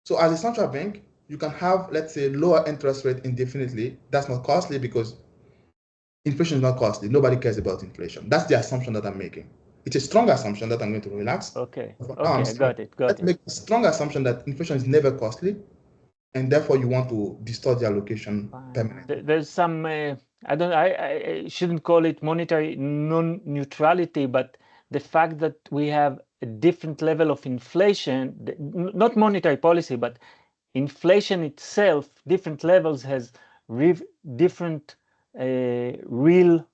[SPEAKER 1] So as a central bank, you can have, let's say, lower interest rate indefinitely. That's not costly because inflation is not costly. Nobody cares about inflation. That's the assumption that I'm making. It's a strong assumption that I'm going to relax.
[SPEAKER 3] Okay,
[SPEAKER 1] I
[SPEAKER 3] got it.
[SPEAKER 1] Let's make a strong assumption that inflation is never costly, and therefore you want to distort the allocation permanently.
[SPEAKER 3] There's some, I shouldn't call it monetary non-neutrality, but the fact that we have a different level of inflation, not monetary policy, but inflation itself, different levels has different real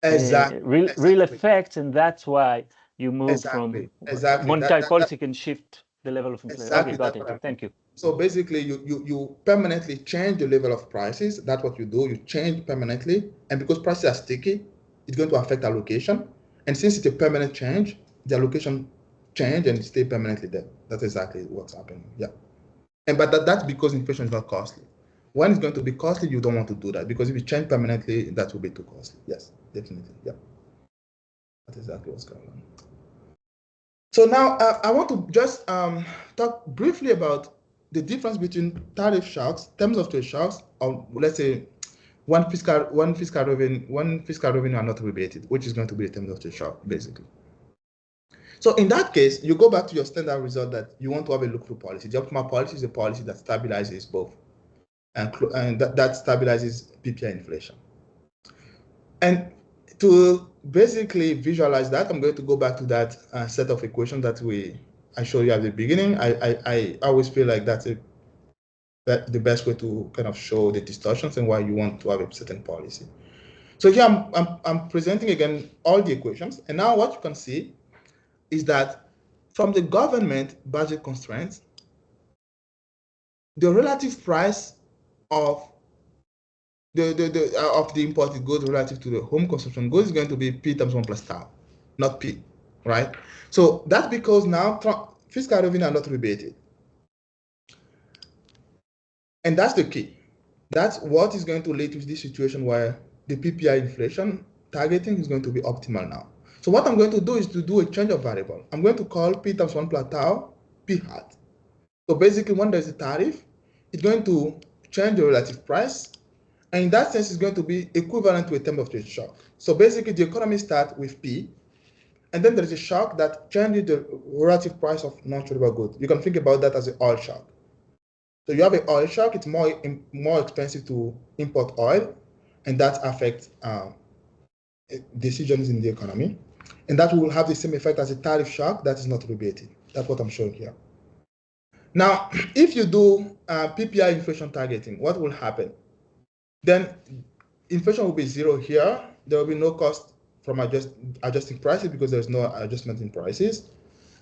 [SPEAKER 3] real effects, and that's why you move from monetary policy can shift the level of inflation. Okay, got it. Thank you.
[SPEAKER 1] So basically, you permanently change the level of prices. That's what you do. You change permanently, and because prices are sticky, it's going to affect allocation. And since it's a permanent change, the allocation change and stay permanently there. That's exactly what's happening. Yeah. But that's because inflation is not costly. When it's going to be costly, you don't want to do that, because if you change permanently, that will be too costly. Yes, definitely. Yeah. That's exactly what's going on. So now I want to just talk briefly about the difference between tariff shocks, terms of trade shocks, or let's say one fiscal revenue are not rebated, which is going to be the terms of trade shock, basically. So in that case, you go back to your standard result that you want to have a Louphou policy. The optimal policy is a policy that stabilizes both, and that stabilizes PPI inflation. And to basically visualize that, I'm going to go back to that set of equations that I showed you at the beginning. I always feel like that's the best way to kind of show the distortions and why you want to have a certain policy. So here I'm presenting again all the equations, and now what you can see is that from the government budget constraints, the relative price of the imported goods relative to the home consumption goods is going to be P times 1 plus tau, not P, right? So that's because now fiscal revenue are not rebated. And that's the key. That's what is going to lead to this situation where the PPI inflation targeting is going to be optimal now. So what I'm going to do is to do a change of variable. I'm going to call P times 1 plus tau P hat. So basically, when there's a tariff, it's going to change the relative price. And in that sense, it's going to be equivalent to a term of trade shock. So basically, the economy starts with P, and then there is a shock that changes the relative price of non-tradable goods. You can think about that as an oil shock. So you have an oil shock, it's more expensive to import oil, and that affects decisions in the economy. And that will have the same effect as a tariff shock that is not rebated. That's what I'm showing here. Now, if you do PPI inflation targeting, what will happen? Then inflation will be zero here. There will be no cost from adjusting prices because there's no adjustment in prices.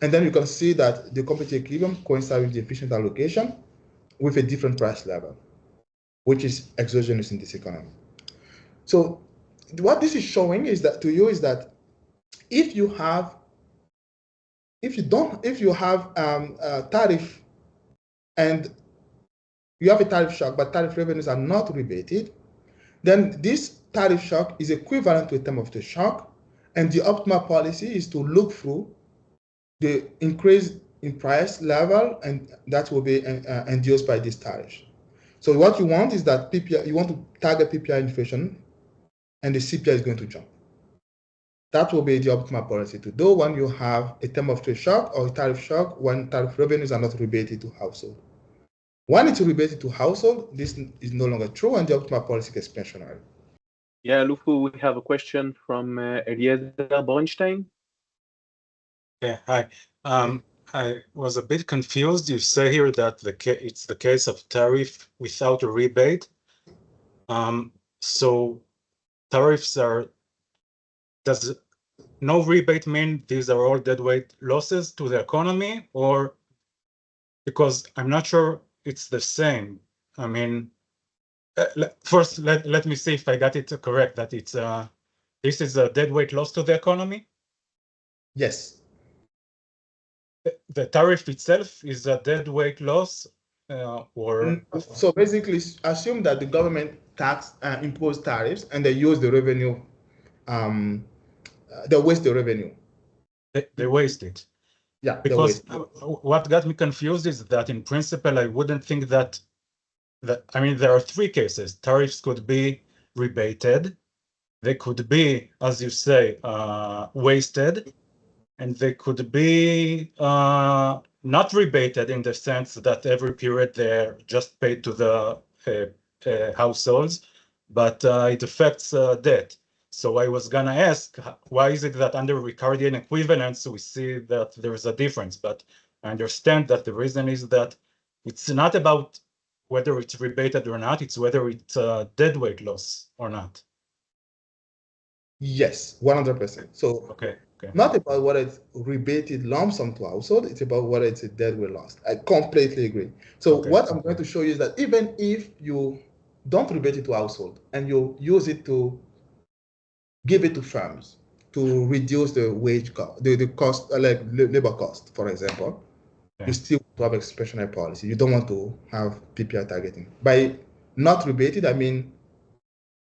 [SPEAKER 1] And then you can see that the competitive equilibrium coincides with the efficient allocation with a different price level, which is exogenous in this economy. So what this is showing is that if you have a tariff and you have a tariff shock, but tariff revenues are not rebated, then this tariff shock is equivalent to a term of trade shock, and the optimal policy is to look through the increase in price level, and that will be induced by this tariff. So what you want is that you want to target PPI inflation, and the CPI is going to jump. That will be the optimal policy to do when you have a term of trade shock or a tariff shock when tariff revenues are not rebated to household. When it's rebated to household, this is no longer true, and the optimal policy is expansionary.
[SPEAKER 2] Yeah, Louphou, we have a question from Eliezer Bornstein.
[SPEAKER 4] Yeah, hi. I was a bit confused. You say here that it's the case of tariff without a rebate. So tariffs does no rebate mean these are all deadweight losses to the economy, or because I'm not sure it's the same. I mean, first let me see if I got it correct, that it's this is a deadweight loss to the economy.
[SPEAKER 1] Yes.
[SPEAKER 4] The tariff itself is a deadweight loss, or
[SPEAKER 1] so basically, assume that the government impose tariffs and they use the revenue, they waste the revenue.
[SPEAKER 4] They waste it.
[SPEAKER 1] Yeah,
[SPEAKER 4] because what got me confused is that in principle, I wouldn't think that I mean, there are three cases. Tariffs could be rebated, they could be, as you say, wasted, and they could be not rebated in the sense that every period they're just paid to the households, but it affects debt. So I was gonna ask, why is it that under Ricardian equivalence we see that there is a difference? But I understand that the reason is that it's not about whether it's rebated or not, it's whether it's a deadweight loss or not.
[SPEAKER 1] Yes, 100%. So
[SPEAKER 4] okay.
[SPEAKER 1] Not about whether it's rebated lump sum to household, it's about whether it's a deadweight loss. I completely agree. So what I'm going to show you is that even if you don't rebate it to household and you use it to give it to firms to reduce the wage cost, the cost, like labor cost, for example, you still have expansionary policy. You don't want to have PPI targeting. By not rebated, I mean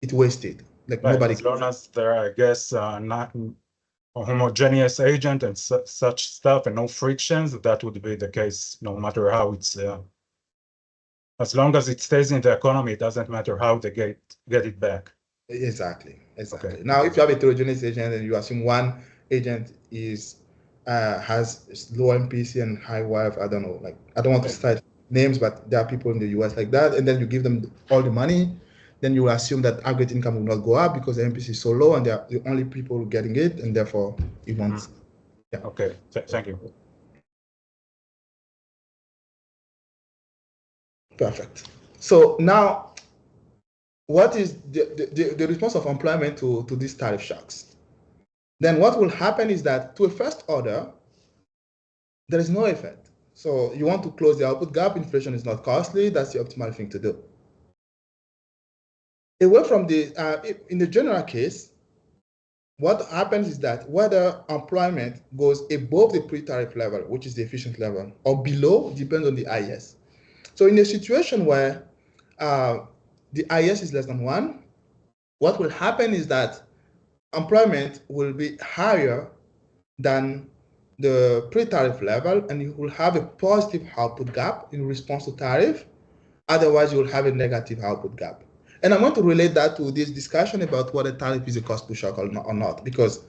[SPEAKER 1] it wasted. Like
[SPEAKER 4] right,
[SPEAKER 1] nobody.
[SPEAKER 4] As long as there are, I guess, not a homogeneous agent and such stuff and no frictions, that would be the case no matter how it's as long as it stays in the economy, it doesn't matter how they get it back.
[SPEAKER 1] Exactly. Now if you have a heterogeneous agent and you assume one agent is has low MPC and high WIF, I don't know, like I don't want to cite names, but there are people in the US like that, and then you give them all the money, then you assume that aggregate income will not go up because the MPC is so low and they're the only people getting it, and therefore it won't. Yeah.
[SPEAKER 4] Okay, thank you.
[SPEAKER 1] Perfect. So now, what is the response of employment to these tariff shocks? Then what will happen is that to a first order, there is no effect. So you want to close the output gap, inflation is not costly, that's the optimal thing to do. Away from in the general case, what happens is that whether employment goes above the pre-tariff level, which is the efficient level, or below, depends on the IS. So in a situation where the IS is less than 1, what will happen is that employment will be higher than the pre-tariff level, and you will have a positive output gap in response to tariff. Otherwise, you will have a negative output gap. And I'm going to relate that to this discussion about whether tariff is a cost push shock or not, because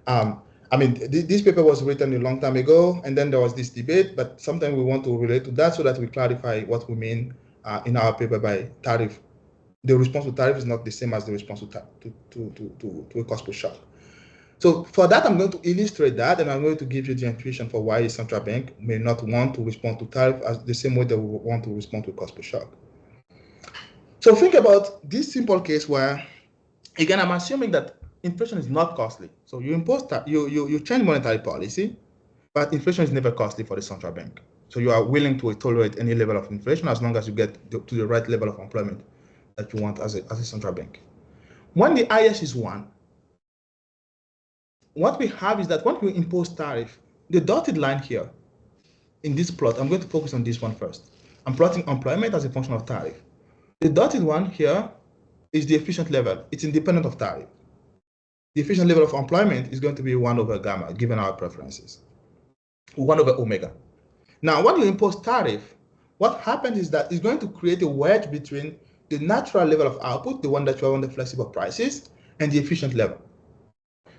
[SPEAKER 1] I mean, this paper was written a long time ago, and then there was this debate, but sometimes we want to relate to that so that we clarify what we mean in our paper by tariff. The response to tariff is not the same as the response to a cost push shock. So for that, I'm going to illustrate that, and I'm going to give you the intuition for why a central bank may not want to respond to tariff as the same way they will want to respond to a cost push shock. So think about this simple case where, again, I'm assuming that inflation is not costly. So you impose you change monetary policy, but inflation is never costly for the central bank. So you are willing to tolerate any level of inflation as long as you get to the right level of employment that you want as a central bank. When the IS is 1, what we have is that when we impose tariff, the dotted line here in this plot, I'm going to focus on this one first. I'm plotting employment as a function of tariff. The dotted one here is the efficient level. It's independent of tariff. The efficient level of employment is going to be 1 over gamma, given our preferences, 1 over omega. Now, when you impose tariff, what happens is that it's going to create a wedge between the natural level of output, the one that you have on the flexible prices, and the efficient level.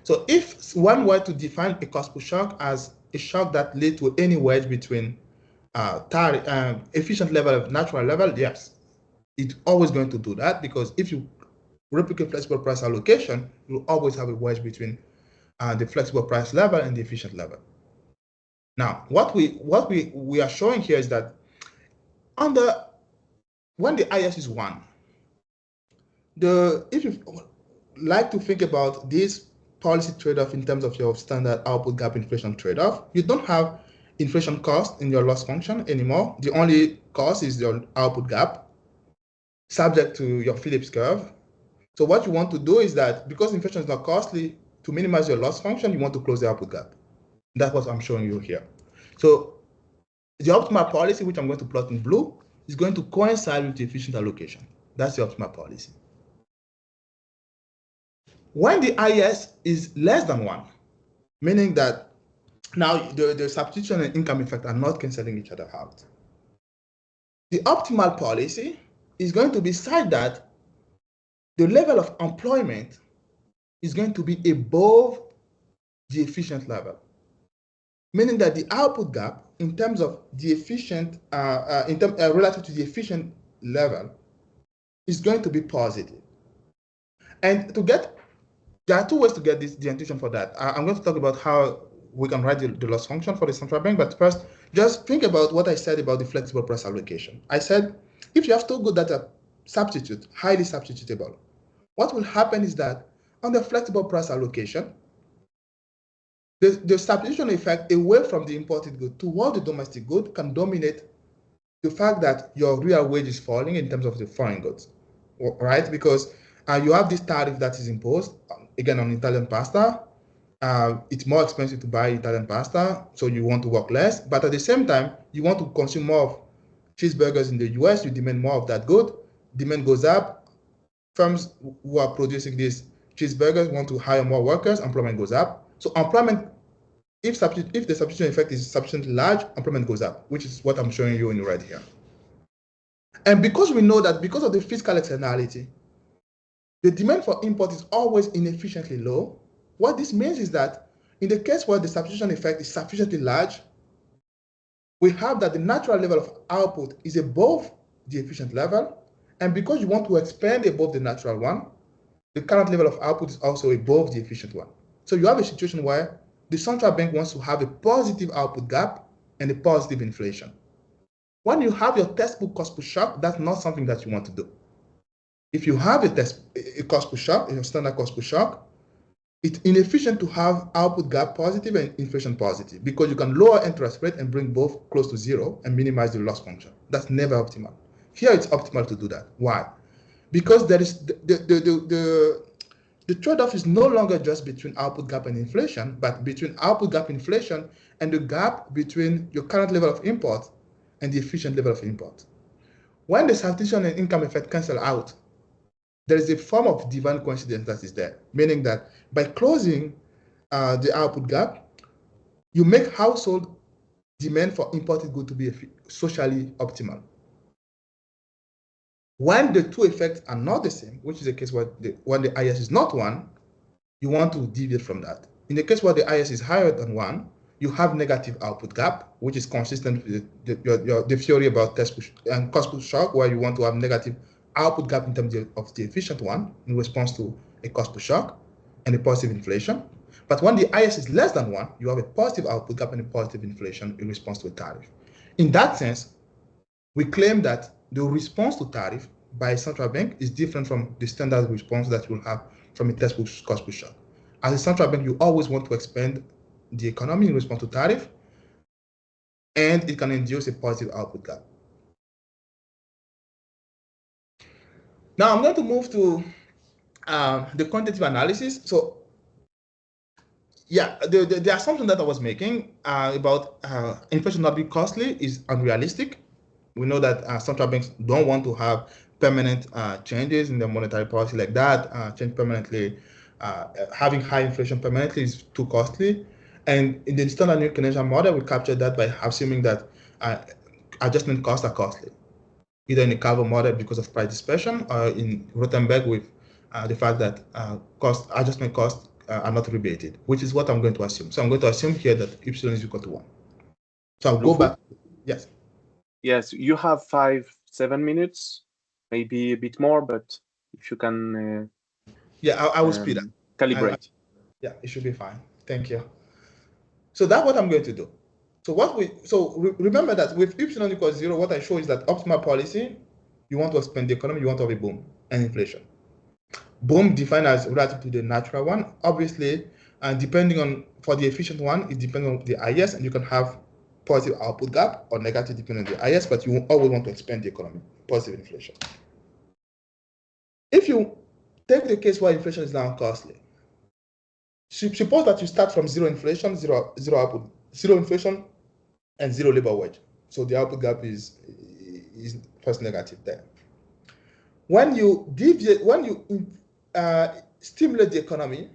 [SPEAKER 1] So if one were to define a cost push shock as a shock that leads to any wedge between efficient level of natural level, yes, it's always going to do that, because if you replicate flexible price allocation, you'll always have a wedge between the flexible price level and the efficient level. Now, what we are showing here is that when the IS is 1, if you like to think about this policy trade-off in terms of your standard output gap inflation trade-off, you don't have inflation cost in your loss function anymore. The only cost is your output gap, subject to your Phillips curve. So what you want to do is that, because inflation is not costly, to minimize your loss function, you want to close the output gap. That's what I'm showing you here. So the optimal policy, which I'm going to plot in blue, is going to coincide with the efficient allocation. That's the optimal policy. When the IS is less than 1, meaning that now the substitution and income effect are not canceling each other out, the optimal policy is going to be such that the level of employment is going to be above the efficient level, meaning that the output gap in terms of the efficient, relative to the efficient level, is going to be positive. And there are two ways to get the intuition for that. I'm going to talk about how we can write the loss function for the central bank, but first, just think about what I said about the flexible price allocation. I said, if you have two good data substitute, highly substitutable, what will happen is that on the flexible price allocation, the substitution effect away from the imported good toward the domestic good can dominate the fact that your real wage is falling in terms of the foreign goods, right? Because you have this tariff that is imposed, again, on Italian pasta. It's more expensive to buy Italian pasta, so you want to work less. But at the same time, you want to consume more of cheeseburgers in the US, you demand more of that good. Demand goes up. Firms who are producing these cheeseburgers want to hire more workers, employment goes up. So employment, if the substitution effect is sufficiently large, employment goes up, which is what I'm showing you in red here. And because we know that because of the fiscal externality, the demand for import is always inefficiently low, what this means is that in the case where the substitution effect is sufficiently large, we have that the natural level of output is above the efficient level. And because you want to expand above the natural one, the current level of output is also above the efficient one. So you have a situation where the central bank wants to have a positive output gap and a positive inflation. When you have your textbook cost push shock, that's not something that you want to do. If you have a cost push shock, a standard cost push shock, it's inefficient to have output gap positive and inflation positive, because you can lower interest rate and bring both close to zero and minimize the loss function. That's never optimal. Here it's optimal to do that. Why? Because there is the trade-off is no longer just between output gap and inflation, but between output gap inflation and the gap between your current level of import and the efficient level of import. When the substitution and income effect cancel out, there is a form of divine coincidence that is there, meaning that by closing the output gap, you make household demand for imported goods to be socially optimal. When the two effects are not the same, which is the case where when the IS is not 1, you want to deviate from that. In the case where the IS is higher than 1, you have negative output gap, which is consistent with the theory about test push and cost push shock, where you want to have negative output gap in terms of the efficient one in response to a cost push shock and a positive inflation. But when the IS is less than 1, you have a positive output gap and a positive inflation in response to a tariff. In that sense, we claim that the response to tariff by a central bank is different from the standard response that you will have from a textbook cost push shock. As a central bank, you always want to expand the economy in response to tariff, and it can induce a positive output gap. Now I'm going to move to the quantitative analysis. So yeah, the assumption that I was making about inflation not being costly is unrealistic. We know that central banks don't want to have permanent changes in their monetary policy like that. Change permanently, having high inflation permanently is too costly. And in the standard new Keynesian model, we captured that by assuming that adjustment costs are costly, either in the Calvo model because of price dispersion, or in Rothenberg with the fact that adjustment costs are not rebated, which is what I'm going to assume. So I'm going to assume here that epsilon is equal to 1. So I'll go back. Yes.
[SPEAKER 2] Yes, you have 5-7 minutes, maybe a bit more, but if you can
[SPEAKER 1] Yeah, I will speed up.
[SPEAKER 2] Calibrate.
[SPEAKER 1] Yeah, it should be fine. Thank you. So that's what I'm going to do. So remember that with epsilon equals 0, what I show is that optimal policy, you want to expand the economy, you want to have a boom and inflation. Boom defined as relative to the natural one, obviously, and depending on, for the efficient one, it depends on the IS, and you can have positive output gap or negative depending on the IS, but you always want to expand the economy, positive inflation. If you take the case where inflation is now costly, suppose that you start from zero inflation, zero output, zero inflation, and zero labor wage. So the output gap is first negative there. When you stimulate the economy,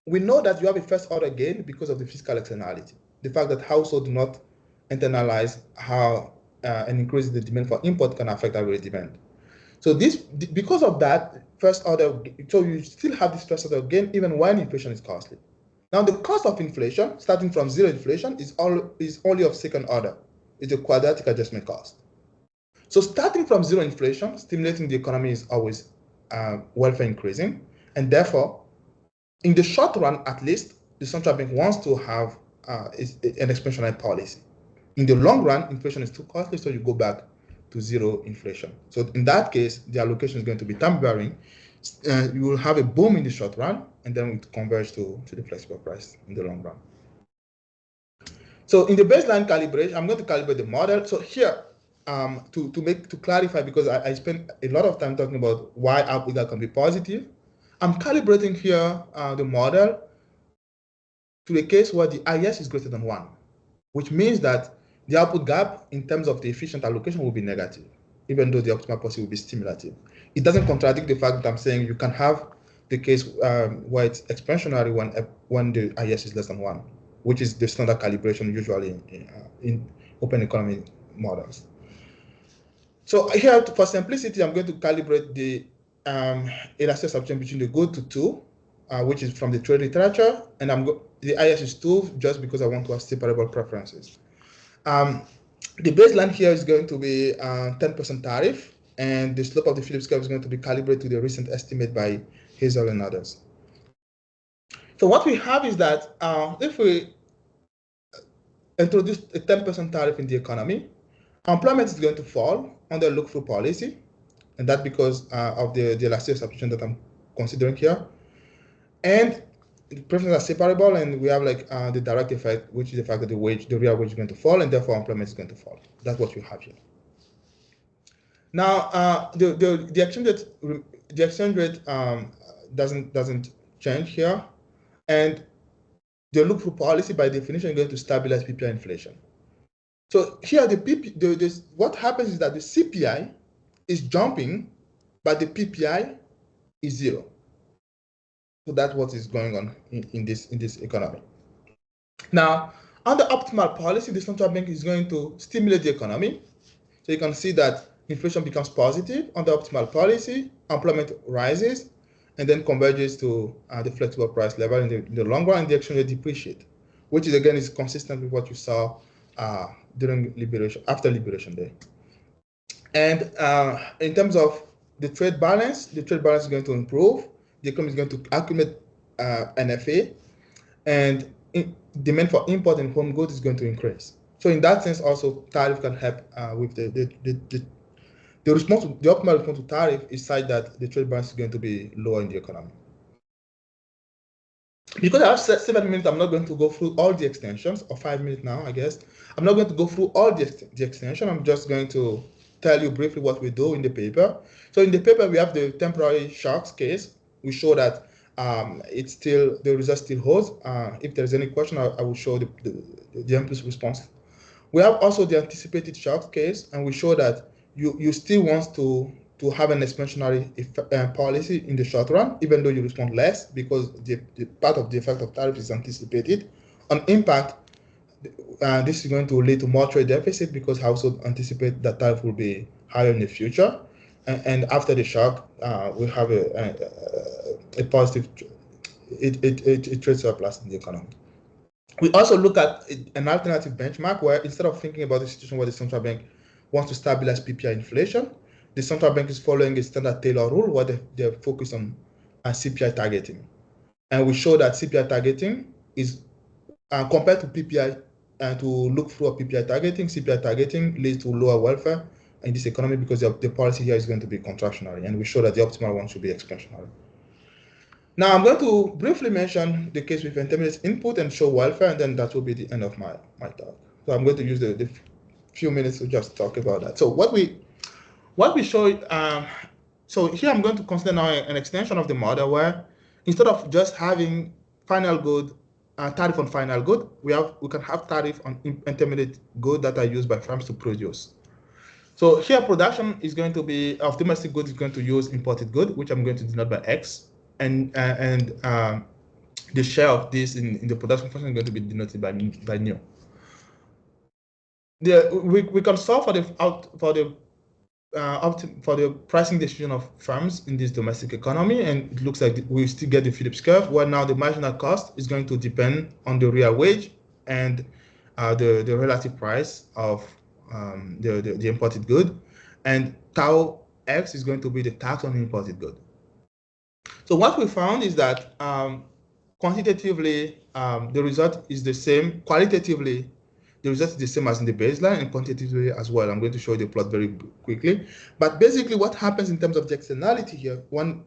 [SPEAKER 1] we know that you have a first order gain because of the fiscal externality. The fact that households do not internalize how an increase in the demand for import can affect average demand. So because of that first order, so you still have this first order gain even when inflation is costly. Now the cost of inflation, starting from zero inflation, is only of second order. It's a quadratic adjustment cost. So starting from zero inflation, stimulating the economy is always welfare increasing, and therefore, in the short run at least, the central bank wants to have an expansionary policy. In the long run, inflation is too costly, so you go back to zero inflation. So in that case, the allocation is going to be time varying. You will have a boom in the short run, and then it converges to the flexible price in the long run. So in the baseline calibration, I'm going to calibrate the model. So here, to clarify, because I spent a lot of time talking about why output gap can be positive, I'm calibrating here the model to the case where the IS is greater than 1, which means that the output gap in terms of the efficient allocation will be negative, even though the optimal policy will be stimulative. It doesn't contradict the fact that I'm saying you can have the case where it's expansionary when the IS is less than 1, which is the standard calibration usually in open economy models. So here, for simplicity, I'm going to calibrate the elastic subtraction between the good to 2, which is from the trade literature, and the IS is 2 just because I want to have separable preferences. The baseline here is going to be 10% tariff, and the slope of the Phillips curve is going to be calibrated to the recent estimate by Hazel and others. So what we have is that if we introduce a 10% tariff in the economy, employment is going to fall under look-through policy, and that's because of the elastic substitution that I'm considering here. And the preferences are separable, and we have like the direct effect, which is the fact that the real wage is going to fall, and therefore employment is going to fall. That's what you have here. Now, the exchange rate doesn't change here, and the look-through policy by definition is going to stabilize PPI inflation. So here, what happens is that the CPI is jumping, but the PPI is 0. So that's what is going on in this economy. Now, under optimal policy, the central bank is going to stimulate the economy. So you can see that inflation becomes positive under optimal policy, employment rises, and then converges to the flexible price level in the long run, and the exchange rate depreciates, which is again is consistent with what you saw during after Liberation Day. And in terms of the trade balance is going to improve. The economy is going to accumulate NFA, and demand for import and home goods is going to increase. So in that sense, also tariff can help with the response. The optimal response to tariff is such that the trade balance is going to be lower in the economy. Because I have 7 minutes, I'm not going to go through all the extensions, or 5 minutes now, I guess. I'm not going to go through all the extension. I'm just going to tell you briefly what we do in the paper. So in the paper, we have the temporary shocks case. We show that the result still holds. If there's any question, I will show the implicit response. We have also the anticipated shocks case, and we show that you still want to have an expansionary policy in the short run, even though you respond less, because the part of the effect of tariff is anticipated. On impact, this is going to lead to more trade deficit because households anticipate that tariff will be higher in the future. And after the shock, we have a positive trade surplus in the economy. We also look at an alternative benchmark where instead of thinking about the situation where the central bank wants to stabilize PPI inflation. The central bank is following a standard Taylor rule where they focus on CPI targeting. And we show that CPI targeting is compared to PPI and to look through a PPI targeting, CPI targeting leads to lower welfare in this economy because the policy here is going to be contractionary, and we show that the optimal one should be expansionary. Now I'm going to briefly mention the case with intermediate input and show welfare, and then that will be the end of my talk. So I'm going to use the few minutes to just talk about that. So what we show, so here I'm going to consider now an extension of the model where instead of just having final good, tariff on final good, we can have tariff on intermediate good that are used by firms to produce. So here production is going to be of domestic goods is going to use imported good, which I'm going to denote by X, and the share of this in the production function is going to be denoted by nu. We can solve for the pricing decision of firms in this domestic economy, and it looks like we still get the Phillips curve, where now the marginal cost is going to depend on the real wage and the relative price of the imported good, and tau X is going to be the tax on the imported good. So what we found is that quantitatively the result is the same. Qualitatively, the result is the same as in the baseline, and quantitatively as well. I'm going to show you the plot very quickly. But basically what happens in terms of the externality here, one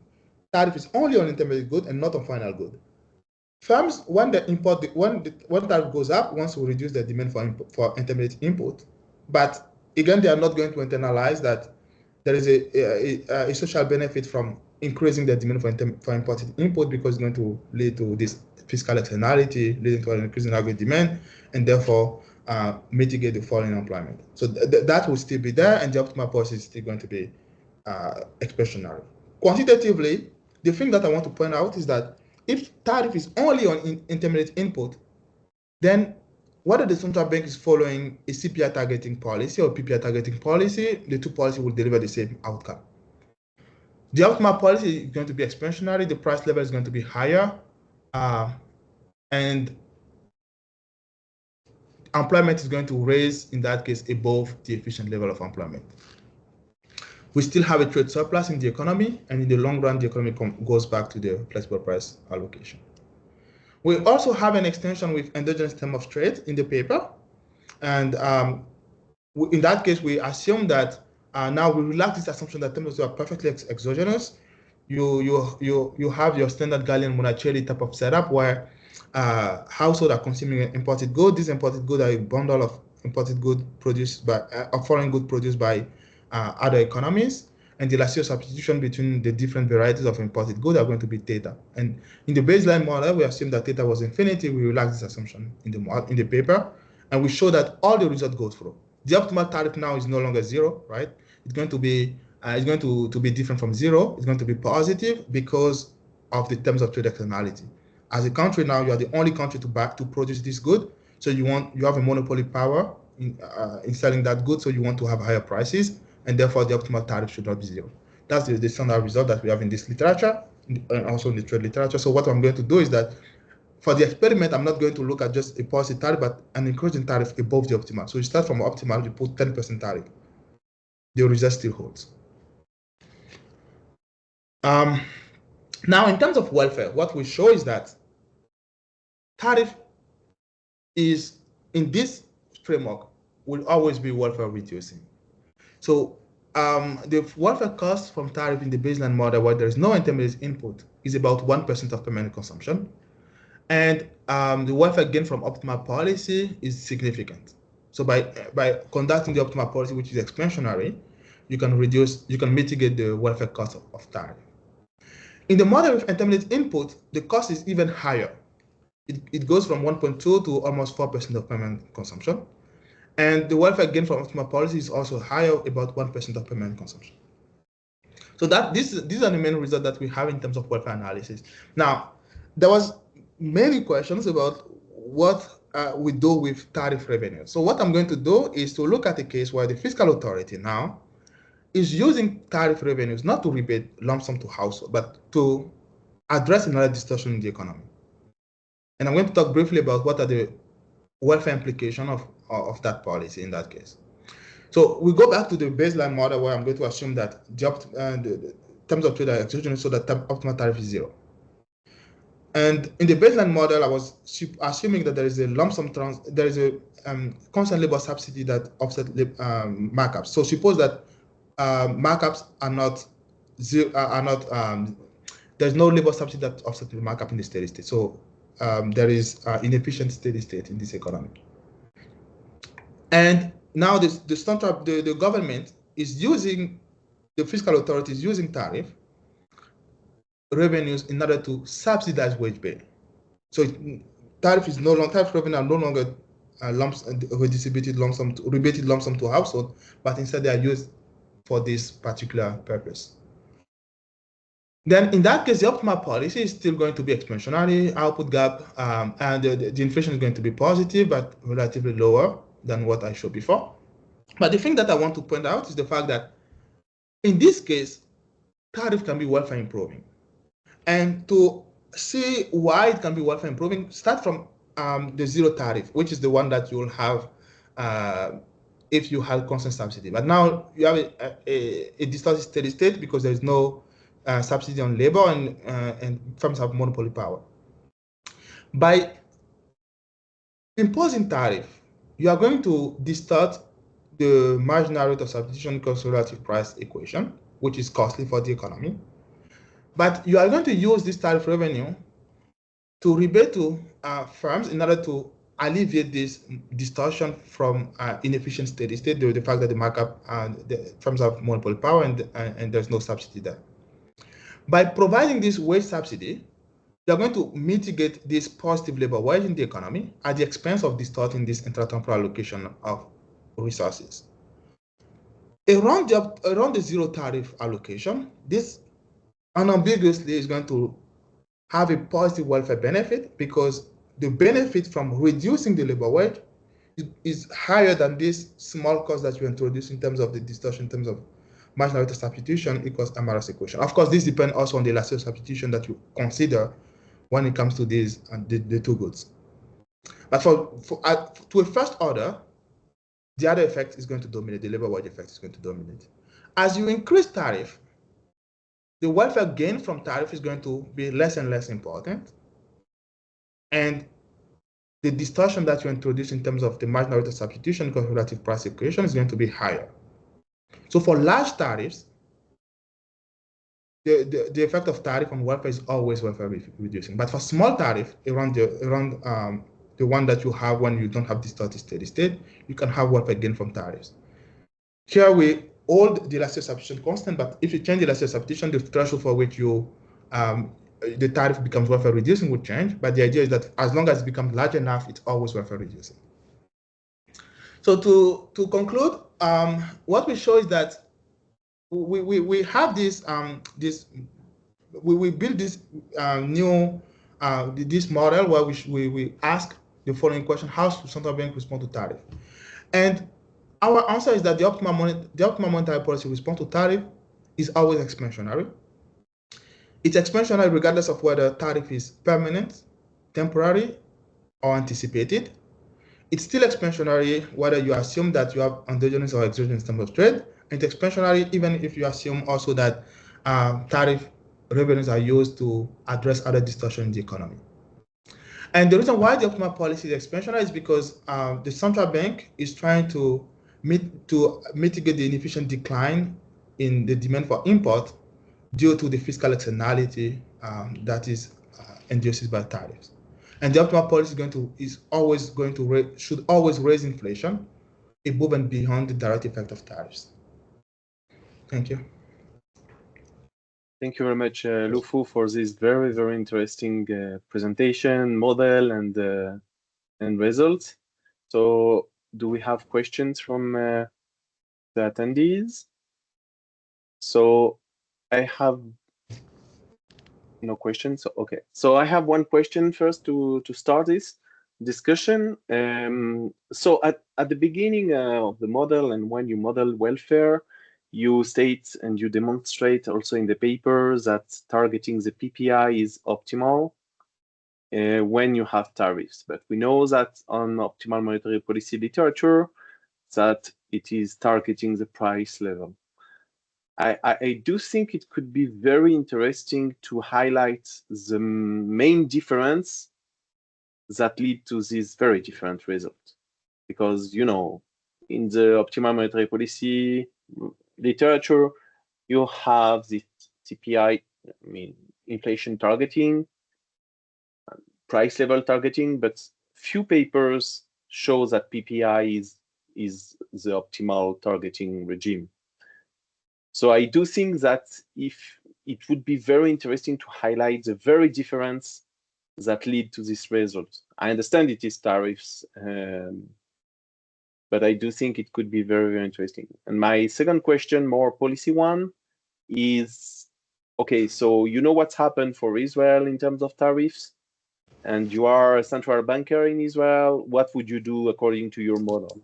[SPEAKER 1] tariff is only on intermediate good and not on final good. Firms, when tariff goes up, wants to reduce their demand for intermediate input. But again, they are not going to internalize that there is a social benefit from increasing the demand for imported input, because it's going to lead to this fiscal externality, leading to an increase in aggregate demand, and therefore mitigate the fall in employment. So that will still be there, and the optimal policy is still going to be expansionary. Quantitatively, the thing that I want to point out is that if tariff is only on intermediate input, then whether the central bank is following a CPI targeting policy or PPI targeting policy, the two policies will deliver the same outcome. The optimal policy is going to be expansionary, the price level is going to be higher, and employment is going to raise, in that case, above the efficient level of employment. We still have a trade surplus in the economy, and in the long run, the economy goes back to the flexible price allocation. We also have an extension with endogenous term of trade in the paper, and in that case, we assume that now we relax this assumption that terms are perfectly exogenous. You have your standard Galian-Monacheri type of setup where households are consuming imported goods. These imported goods are a bundle of imported goods produced by foreign goods produced by other economies, and the Lassier substitution between the different varieties of imported goods are going to be theta. And in the baseline model, we assume that theta was infinity. We relax this assumption in the paper, and we show that all the results go through. The optimal tariff now is no longer zero, right? It's going to be different from zero. It's going to be positive because of the terms of trade externality. As a country now, you are the only country to produce this good, so you have a monopoly power in selling that good, so you want to have higher prices, and therefore the optimal tariff should not be zero. That's the standard result that we have in this literature and also in the trade literature. So what I'm going to do is that for the experiment, I'm not going to look at just a policy tariff, but an increasing tariff above the optimal. So you start from optimal, you put 10% tariff. The result still holds. Now, in terms of welfare, what we show is that tariff is, in this framework, will always be welfare reducing. So the welfare cost from tariff in the baseline model, where there is no intermediate input, is about 1% of permanent consumption. And the welfare gain from optimal policy is significant. So by conducting the optimal policy, which is expansionary, you can mitigate the welfare cost of tariff. In the model with intermediate input, the cost is even higher. It goes from 1.2 to almost 4% of permanent consumption. And the welfare gain from optimal policy is also higher, about 1% of permanent consumption. So these are the main results that we have in terms of welfare analysis. Now, there was many questions about what we do with tariff revenue. So what I'm going to do is to look at a case where the fiscal authority now is using tariff revenues not to rebate lump sum to household, but to address another distortion in the economy. And I'm going to talk briefly about what are the welfare implications of that policy in that case. So we go back to the baseline model where I'm going to assume that the terms of trade are exogenous, so that optimal tariff is 0. And in the baseline model, I was assuming that there is a lump sum there is a constant labor subsidy that offset markups. So suppose that markups are not zero, there's no labor subsidy that offsets the markup in the steady state. So there is inefficient steady state in this economy. And now the government is using, the fiscal authority is using tariff revenues in order to subsidize wage pay. So tariff revenue are no longer redistributed lump sum, rebated lump sum to household, but instead they are used for this particular purpose. Then in that case, the optimal policy is still going to be expansionary output gap, and the inflation is going to be positive, but relatively lower than what I showed before. But the thing that I want to point out is the fact that in this case, tariff can be welfare improving. And to see why it can be welfare improving, start from the zero tariff, which is the one that you will have if you have constant subsidy. But now you have a distorted steady state because there is no subsidy on labor and firms have monopoly power. By imposing tariff, you are going to distort the marginal rate of substitution cost relative price equation, which is costly for the economy. But you are going to use this tariff revenue to rebate to firms in order to alleviate this distortion from inefficient steady state, the fact that the markup and the firms have monopoly power and there's no subsidy there. By providing this wage subsidy, you are going to mitigate this positive labor wage in the economy at the expense of distorting this intertemporal allocation of resources. Around the zero tariff allocation, this unambiguously is going to have a positive welfare benefit because the benefit from reducing the labor wage is higher than this small cost that you introduce in terms of the distortion, in terms of marginal rate of substitution equals MRS equation. Of course, this depends also on the elastic substitution that you consider when it comes to these the two goods. But to a first order, the other effect is going to dominate, the labor wage effect is going to dominate. As you increase tariff, the welfare gain from tariff is going to be less and less important. And the distortion that you introduce in terms of the marginal rate of substitution because relative price equation is going to be higher. So for large tariffs, the effect of tariff on welfare is always welfare reducing. But for small tariff, around the one that you have when you don't have distorted steady state, you can have welfare gain from tariffs. Here we hold the elastic substitution constant, but if you change the elastic substitution, the threshold for which you the tariff becomes welfare reducing would change. But the idea is that as long as it becomes large enough, it's always welfare reducing. So to conclude, what we show is that we have this we build this new this model where we ask the following question: how should central bank respond to tariff? And our answer is that the optimal monetary policy response to tariff is always expansionary. It's expansionary regardless of whether tariff is permanent, temporary, or anticipated. It's still expansionary whether you assume that you have endogenous or exogenous terms of trade. And it's expansionary even if you assume also that tariff revenues are used to address other distortions in the economy. And the reason why the optimal policy is expansionary is because the central bank is trying to mitigate the inefficient decline in the demand for import due to the fiscal externality that is induced by tariffs. And the optimal policy should always raise inflation above and beyond the direct effect of tariffs. Thank you.
[SPEAKER 2] Thank you very much, Louphou, for this very, very interesting presentation, model, and results. So, do we have questions from the attendees? So, I have no questions. Okay, so I have one question first to start this discussion. So, at the beginning of the model, and when you model welfare, you state and you demonstrate also in the paper that targeting the PPI is optimal when you have tariffs. But we know that on optimal monetary policy literature, that it is targeting the price level. I do think it could be very interesting to highlight the main difference that lead to this very different result. Because, you know, in the optimal monetary policy literature, you have the CPI, I mean, inflation targeting, price level targeting, but few papers show that PPI is the optimal targeting regime. So I do think that if it would be very interesting to highlight the very difference that lead to this result. I understand it is tariffs, but I do think it could be very, very interesting. And my second question, more policy one, is, okay, so you know what's happened for Israel in terms of tariffs, and you are a central banker in Israel. What would you do according to your model?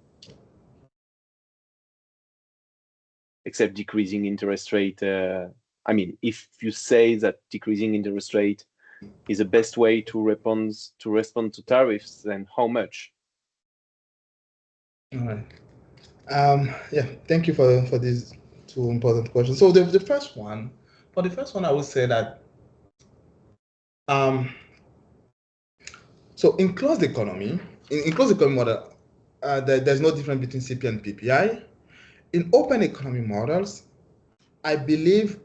[SPEAKER 2] Except decreasing interest rate. I mean, if you say that decreasing interest rate is the best way to respond to tariffs, then how much?
[SPEAKER 1] All right. Yeah, thank you for these two important questions. So the first one, I would say that so in closed economy, in closed economy model, there's no difference between CPI and PPI. In open economy models, I believe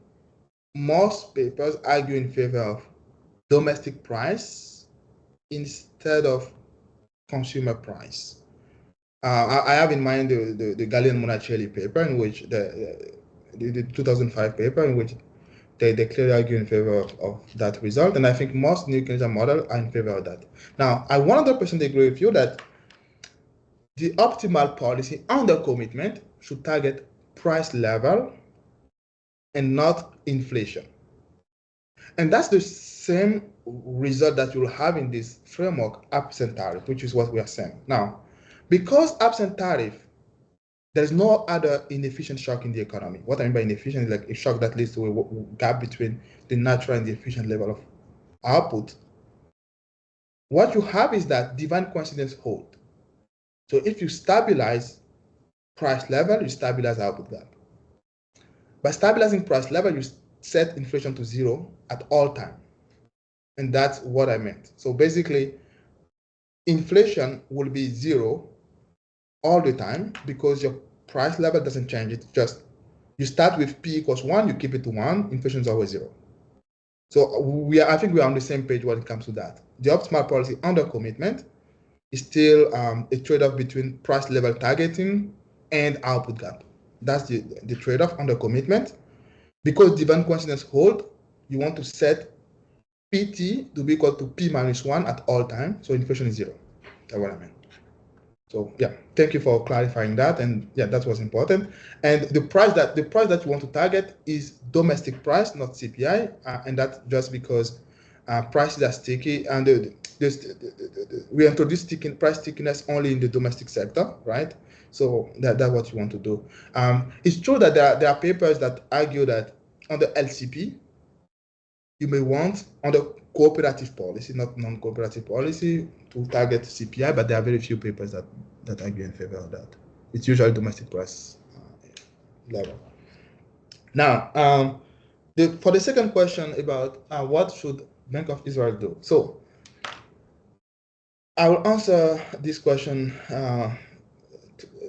[SPEAKER 1] most papers argue in favor of domestic price instead of consumer price. I have in mind the Gallian-Monticelli paper, in which the 2005 paper, in which they clearly argue in favor of that result, and I think most new Keynesian models are in favor of that. Now, I 100% agree with you that the optimal policy under commitment should target price level and not inflation. And that's the same result that you'll have in this framework absent tariff, which is what we are saying. Now, because absent tariff, there's no other inefficient shock in the economy. What I mean by inefficient is like a shock that leads to a gap between the natural and the efficient level of output. What you have is that divine coincidence hold. So if you stabilize price level, you stabilize output gap. By stabilizing price level, you set inflation to zero at all time. And that's what I meant. So basically, inflation will be zero all the time because your price level doesn't change. It just, you start with P equals 1, you keep it to 1, inflation is always 0. So I think we are on the same page when it comes to that. The optimal policy under commitment is still a trade-off between price level targeting and output gap. That's the trade-off under commitment. Because divine coincidence hold, you want to set PT to be equal to P minus 1 at all time, so inflation is 0. That's what I meant. So yeah, thank you for clarifying that, and yeah, that was important. And the price that you want to target is domestic price, not CPI, and that's just because prices are sticky, and we introduced price stickiness only in the domestic sector, right? So that's what you want to do. It's true that there are papers that argue that under LCP, you may want under cooperative policy, not non-cooperative policy, to target CPI, but there are very few papers that argue in favor of that. It's usually domestic price level. Now, for the second question about what should Bank of Israel do? So I will answer this question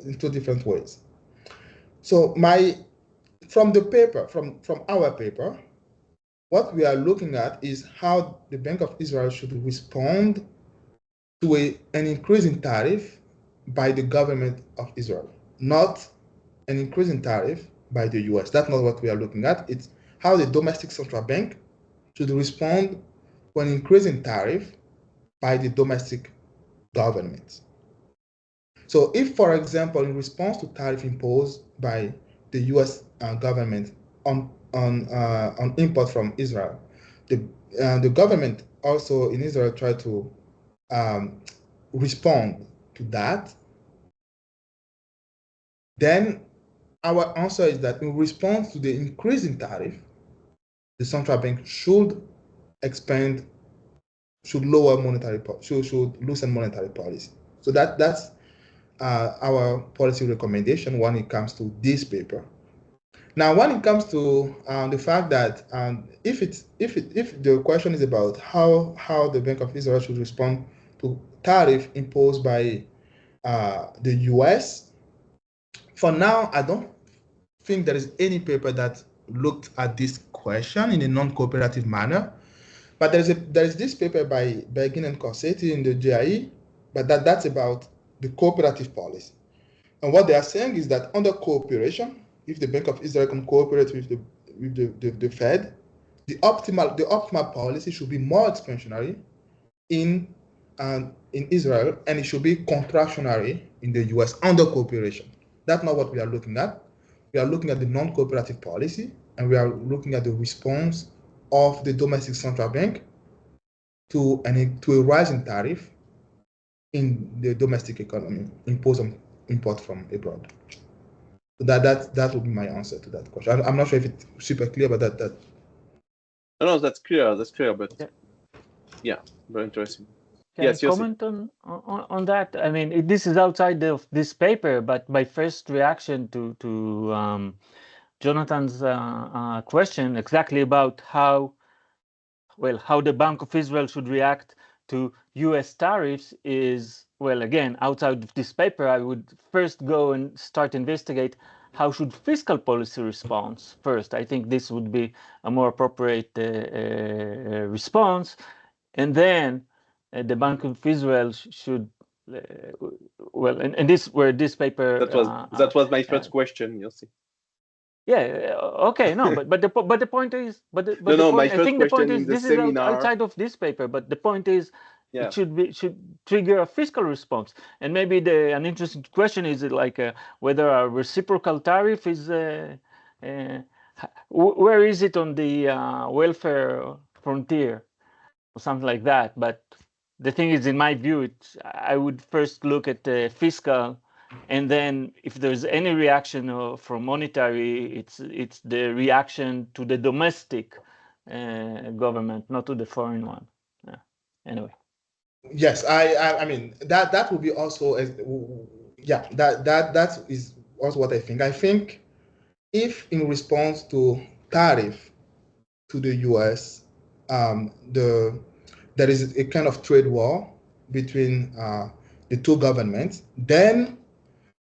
[SPEAKER 1] in two different ways. So from our paper, what we are looking at is how the Bank of Israel should respond to an increase in tariff by the government of Israel, not an increase in tariff by the US. That's not what we are looking at. It's how the domestic central bank should respond to an increase in tariff by the domestic government. So if, for example, in response to tariff imposed by the US government on import from Israel, the government also in Israel tried to respond to that, then our answer is that in response to the increase in tariff, the central bank should lower monetary policy, should loosen monetary policy. So that's our policy recommendation when it comes to this paper. Now, when it comes to the fact that if the question is about how the Bank of Israel should respond to tariff imposed by the US, for now, I don't think there is any paper that looked at this question in a non-cooperative manner. But there is this paper by Begin and Corsetti in the GIE, but that's about the cooperative policy. And what they are saying is that under cooperation, if the Bank of Israel can cooperate with the Fed, the optimal policy should be more expansionary in Israel, and it should be contractionary in the US under cooperation. That's not what we are looking at. We are looking at the non-cooperative policy, and we are looking at the response of the domestic central bank to a rise in tariff in the domestic economy imposed on import from abroad. So that would be my answer to that question. I'm not sure if it's super clear, but that.
[SPEAKER 2] No, that's clear. That's clear, but yeah, very interesting.
[SPEAKER 3] Can I comment on that? I mean, this is outside of this paper, but my first reaction to Jonathan's question exactly about how the Bank of Israel should react to US tariffs is, well, again, outside of this paper, I would first go and start investigate how should fiscal policy respond first. I think this would be a more appropriate response. And then the Bank of Israel should, and this where this paper.
[SPEAKER 2] That was my first question, Yossi.
[SPEAKER 3] Yeah. Okay. No. But the point is.
[SPEAKER 2] My first question is
[SPEAKER 3] this is outside of this paper. But the point is, it should trigger a fiscal response. And maybe an interesting question is like whether a reciprocal tariff is where is it on the welfare frontier or something like that. But the thing is, in my view, I would first look at the fiscal. And then if there's any reaction from monetary, it's the reaction to the domestic government, not to the foreign one. Yeah. Anyway.
[SPEAKER 1] Yes, I mean that would be also that is also what I think. I think if in response to tariff to the US, there is a kind of trade war between the two governments, then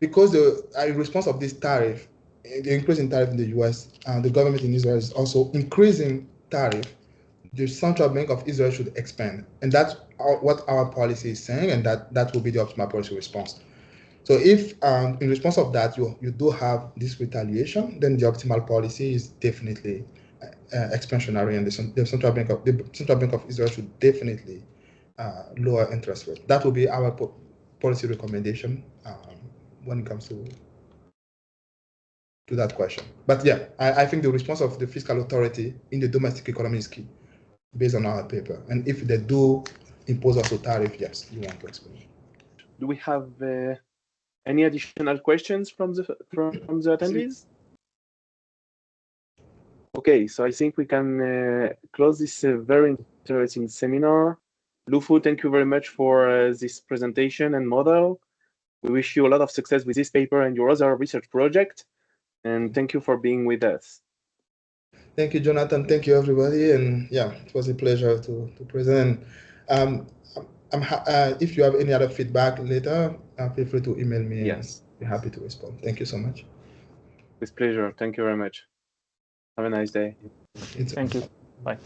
[SPEAKER 1] because in response of this tariff, the increase in tariff in the US, the government in Israel is also increasing tariff, the Central Bank of Israel should expand. And that's what our policy is saying, and that will be the optimal policy response. So if in response of that, you do have this retaliation, then the optimal policy is definitely expansionary, and the Central Bank of Israel should definitely lower interest rate. That will be our policy recommendation when it comes to that question. But yeah, I think the response of the fiscal authority in the domestic economy is key, based on our paper. And if they do impose also tariff, yes, you want to explain.
[SPEAKER 2] Do we have any additional questions from the attendees? Okay, so I think we can close this very interesting seminar. Louphou, thank you very much for this presentation and model. We wish you a lot of success with this paper and your other research project. And thank you for being with us.
[SPEAKER 1] Thank you, Jonathan. Thank you, everybody. And yeah, it was a pleasure to present. If you have any other feedback later, feel free to email me.
[SPEAKER 2] Yes.
[SPEAKER 1] I'll be happy to respond. Thank you so much.
[SPEAKER 2] With pleasure. Thank you very much. Have a nice day.
[SPEAKER 3] Thank you. Bye.